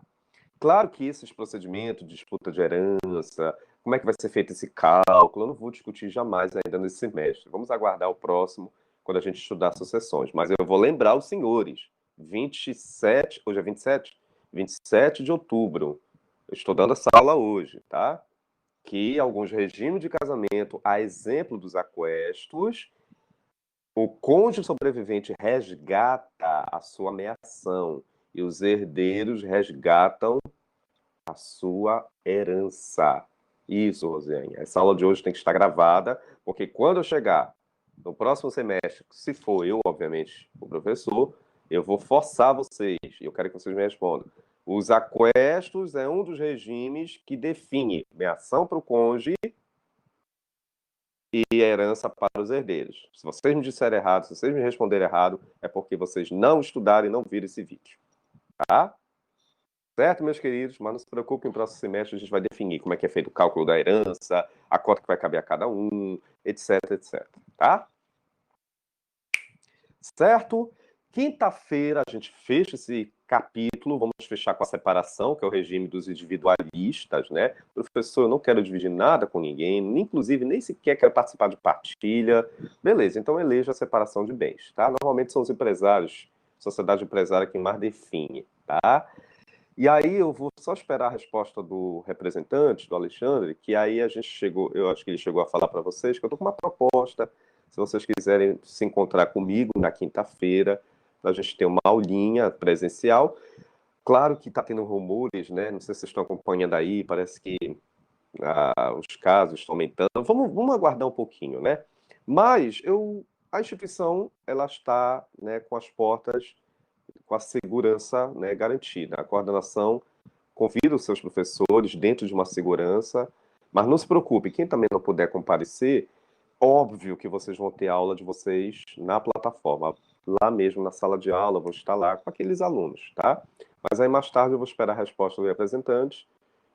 Claro que esses procedimentos de disputa de herança, como é que vai ser feito esse cálculo, eu não vou discutir jamais ainda nesse semestre. Vamos aguardar o próximo, quando a gente estudar sucessões. Mas eu vou lembrar os senhores, 27, hoje é 27? 27 de outubro. Eu estou dando essa aula hoje, tá? Que alguns regimes de casamento, a exemplo dos aquestos, o cônjuge sobrevivente resgata a sua meação e os herdeiros resgatam a sua herança. Isso, Rosiane. Essa aula de hoje tem que estar gravada, porque quando eu chegar no próximo semestre, se for eu, obviamente, o professor, eu vou forçar vocês, e eu quero que vocês me respondam. Os aquestos é um dos regimes que define meação para o cônjuge e herança para os herdeiros. Se vocês me disserem errado, se vocês me responderem errado, é porque vocês não estudaram e não viram esse vídeo. Tá? Certo, meus queridos? Mas não se preocupem, no próximo semestre a gente vai definir como é que é feito o cálculo da herança, a cota que vai caber a cada um, etc, etc. Tá? Certo? Quinta-feira a gente fecha esse capítulo, vamos fechar com a separação, que é o regime dos individualistas, né? Professor, eu não quero dividir nada com ninguém, inclusive nem sequer quero participar de partilha. Beleza, então eleja a separação de bens, tá? Normalmente são os empresários, sociedade empresária que mais define, tá? E aí eu vou só esperar a resposta do representante, do Alexandre, que aí a gente chegou, eu acho que ele chegou a falar para vocês que eu estou com uma proposta, se vocês quiserem se encontrar comigo na quinta-feira, para a gente ter uma aulinha presencial. Claro que está tendo rumores, né? Não sei se vocês estão acompanhando aí, parece que os casos estão aumentando. Vamos aguardar um pouquinho, né? Mas a instituição ela está, né, com as portas, com a segurança, né, garantida. A coordenação convida os seus professores dentro de uma segurança, mas não se preocupe, quem também não puder comparecer, óbvio que vocês vão ter aula de vocês na plataforma, lá mesmo na sala de aula, vou estar lá com aqueles alunos, tá? Mas aí mais tarde eu vou esperar a resposta do representante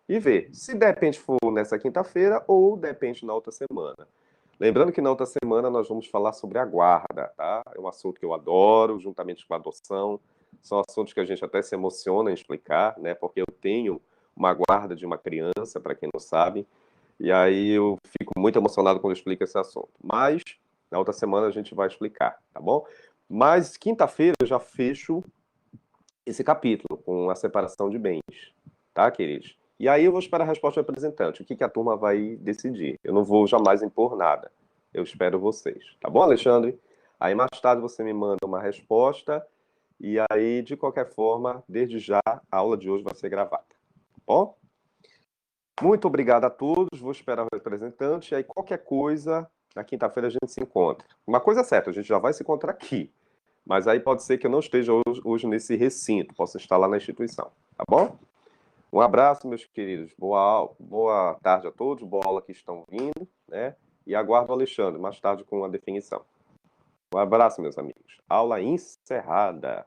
e ver se de repente for nessa quinta-feira ou de repente na outra semana. Lembrando que na outra semana nós vamos falar sobre a guarda, tá? É um assunto que eu adoro, juntamente com a adoção. São assuntos que a gente até se emociona em explicar, né? Porque eu tenho uma guarda de uma criança, para quem não sabe, e aí eu fico muito emocionado quando eu explico esse assunto. Mas na outra semana a gente vai explicar, tá bom? Mas quinta-feira eu já fecho esse capítulo com a separação de bens, tá, queridos? E aí eu vou esperar a resposta do representante, o que que a turma vai decidir. Eu não vou jamais impor nada. Eu espero vocês. Tá bom, Alexandre? Aí mais tarde você me manda uma resposta e aí, de qualquer forma, desde já, a aula de hoje vai ser gravada. Tá bom? Muito obrigado a todos. Vou esperar o representante. E aí, qualquer coisa, na quinta-feira a gente se encontra. Uma coisa é certa, a gente já vai se encontrar aqui. Mas aí pode ser que eu não esteja hoje nesse recinto, posso estar lá na instituição. Tá bom? Um abraço, meus queridos. Boa tarde a todos. Boa aula que estão vindo, né? E aguardo o Alexandre mais tarde com a definição. Um abraço, meus amigos. Aula encerrada.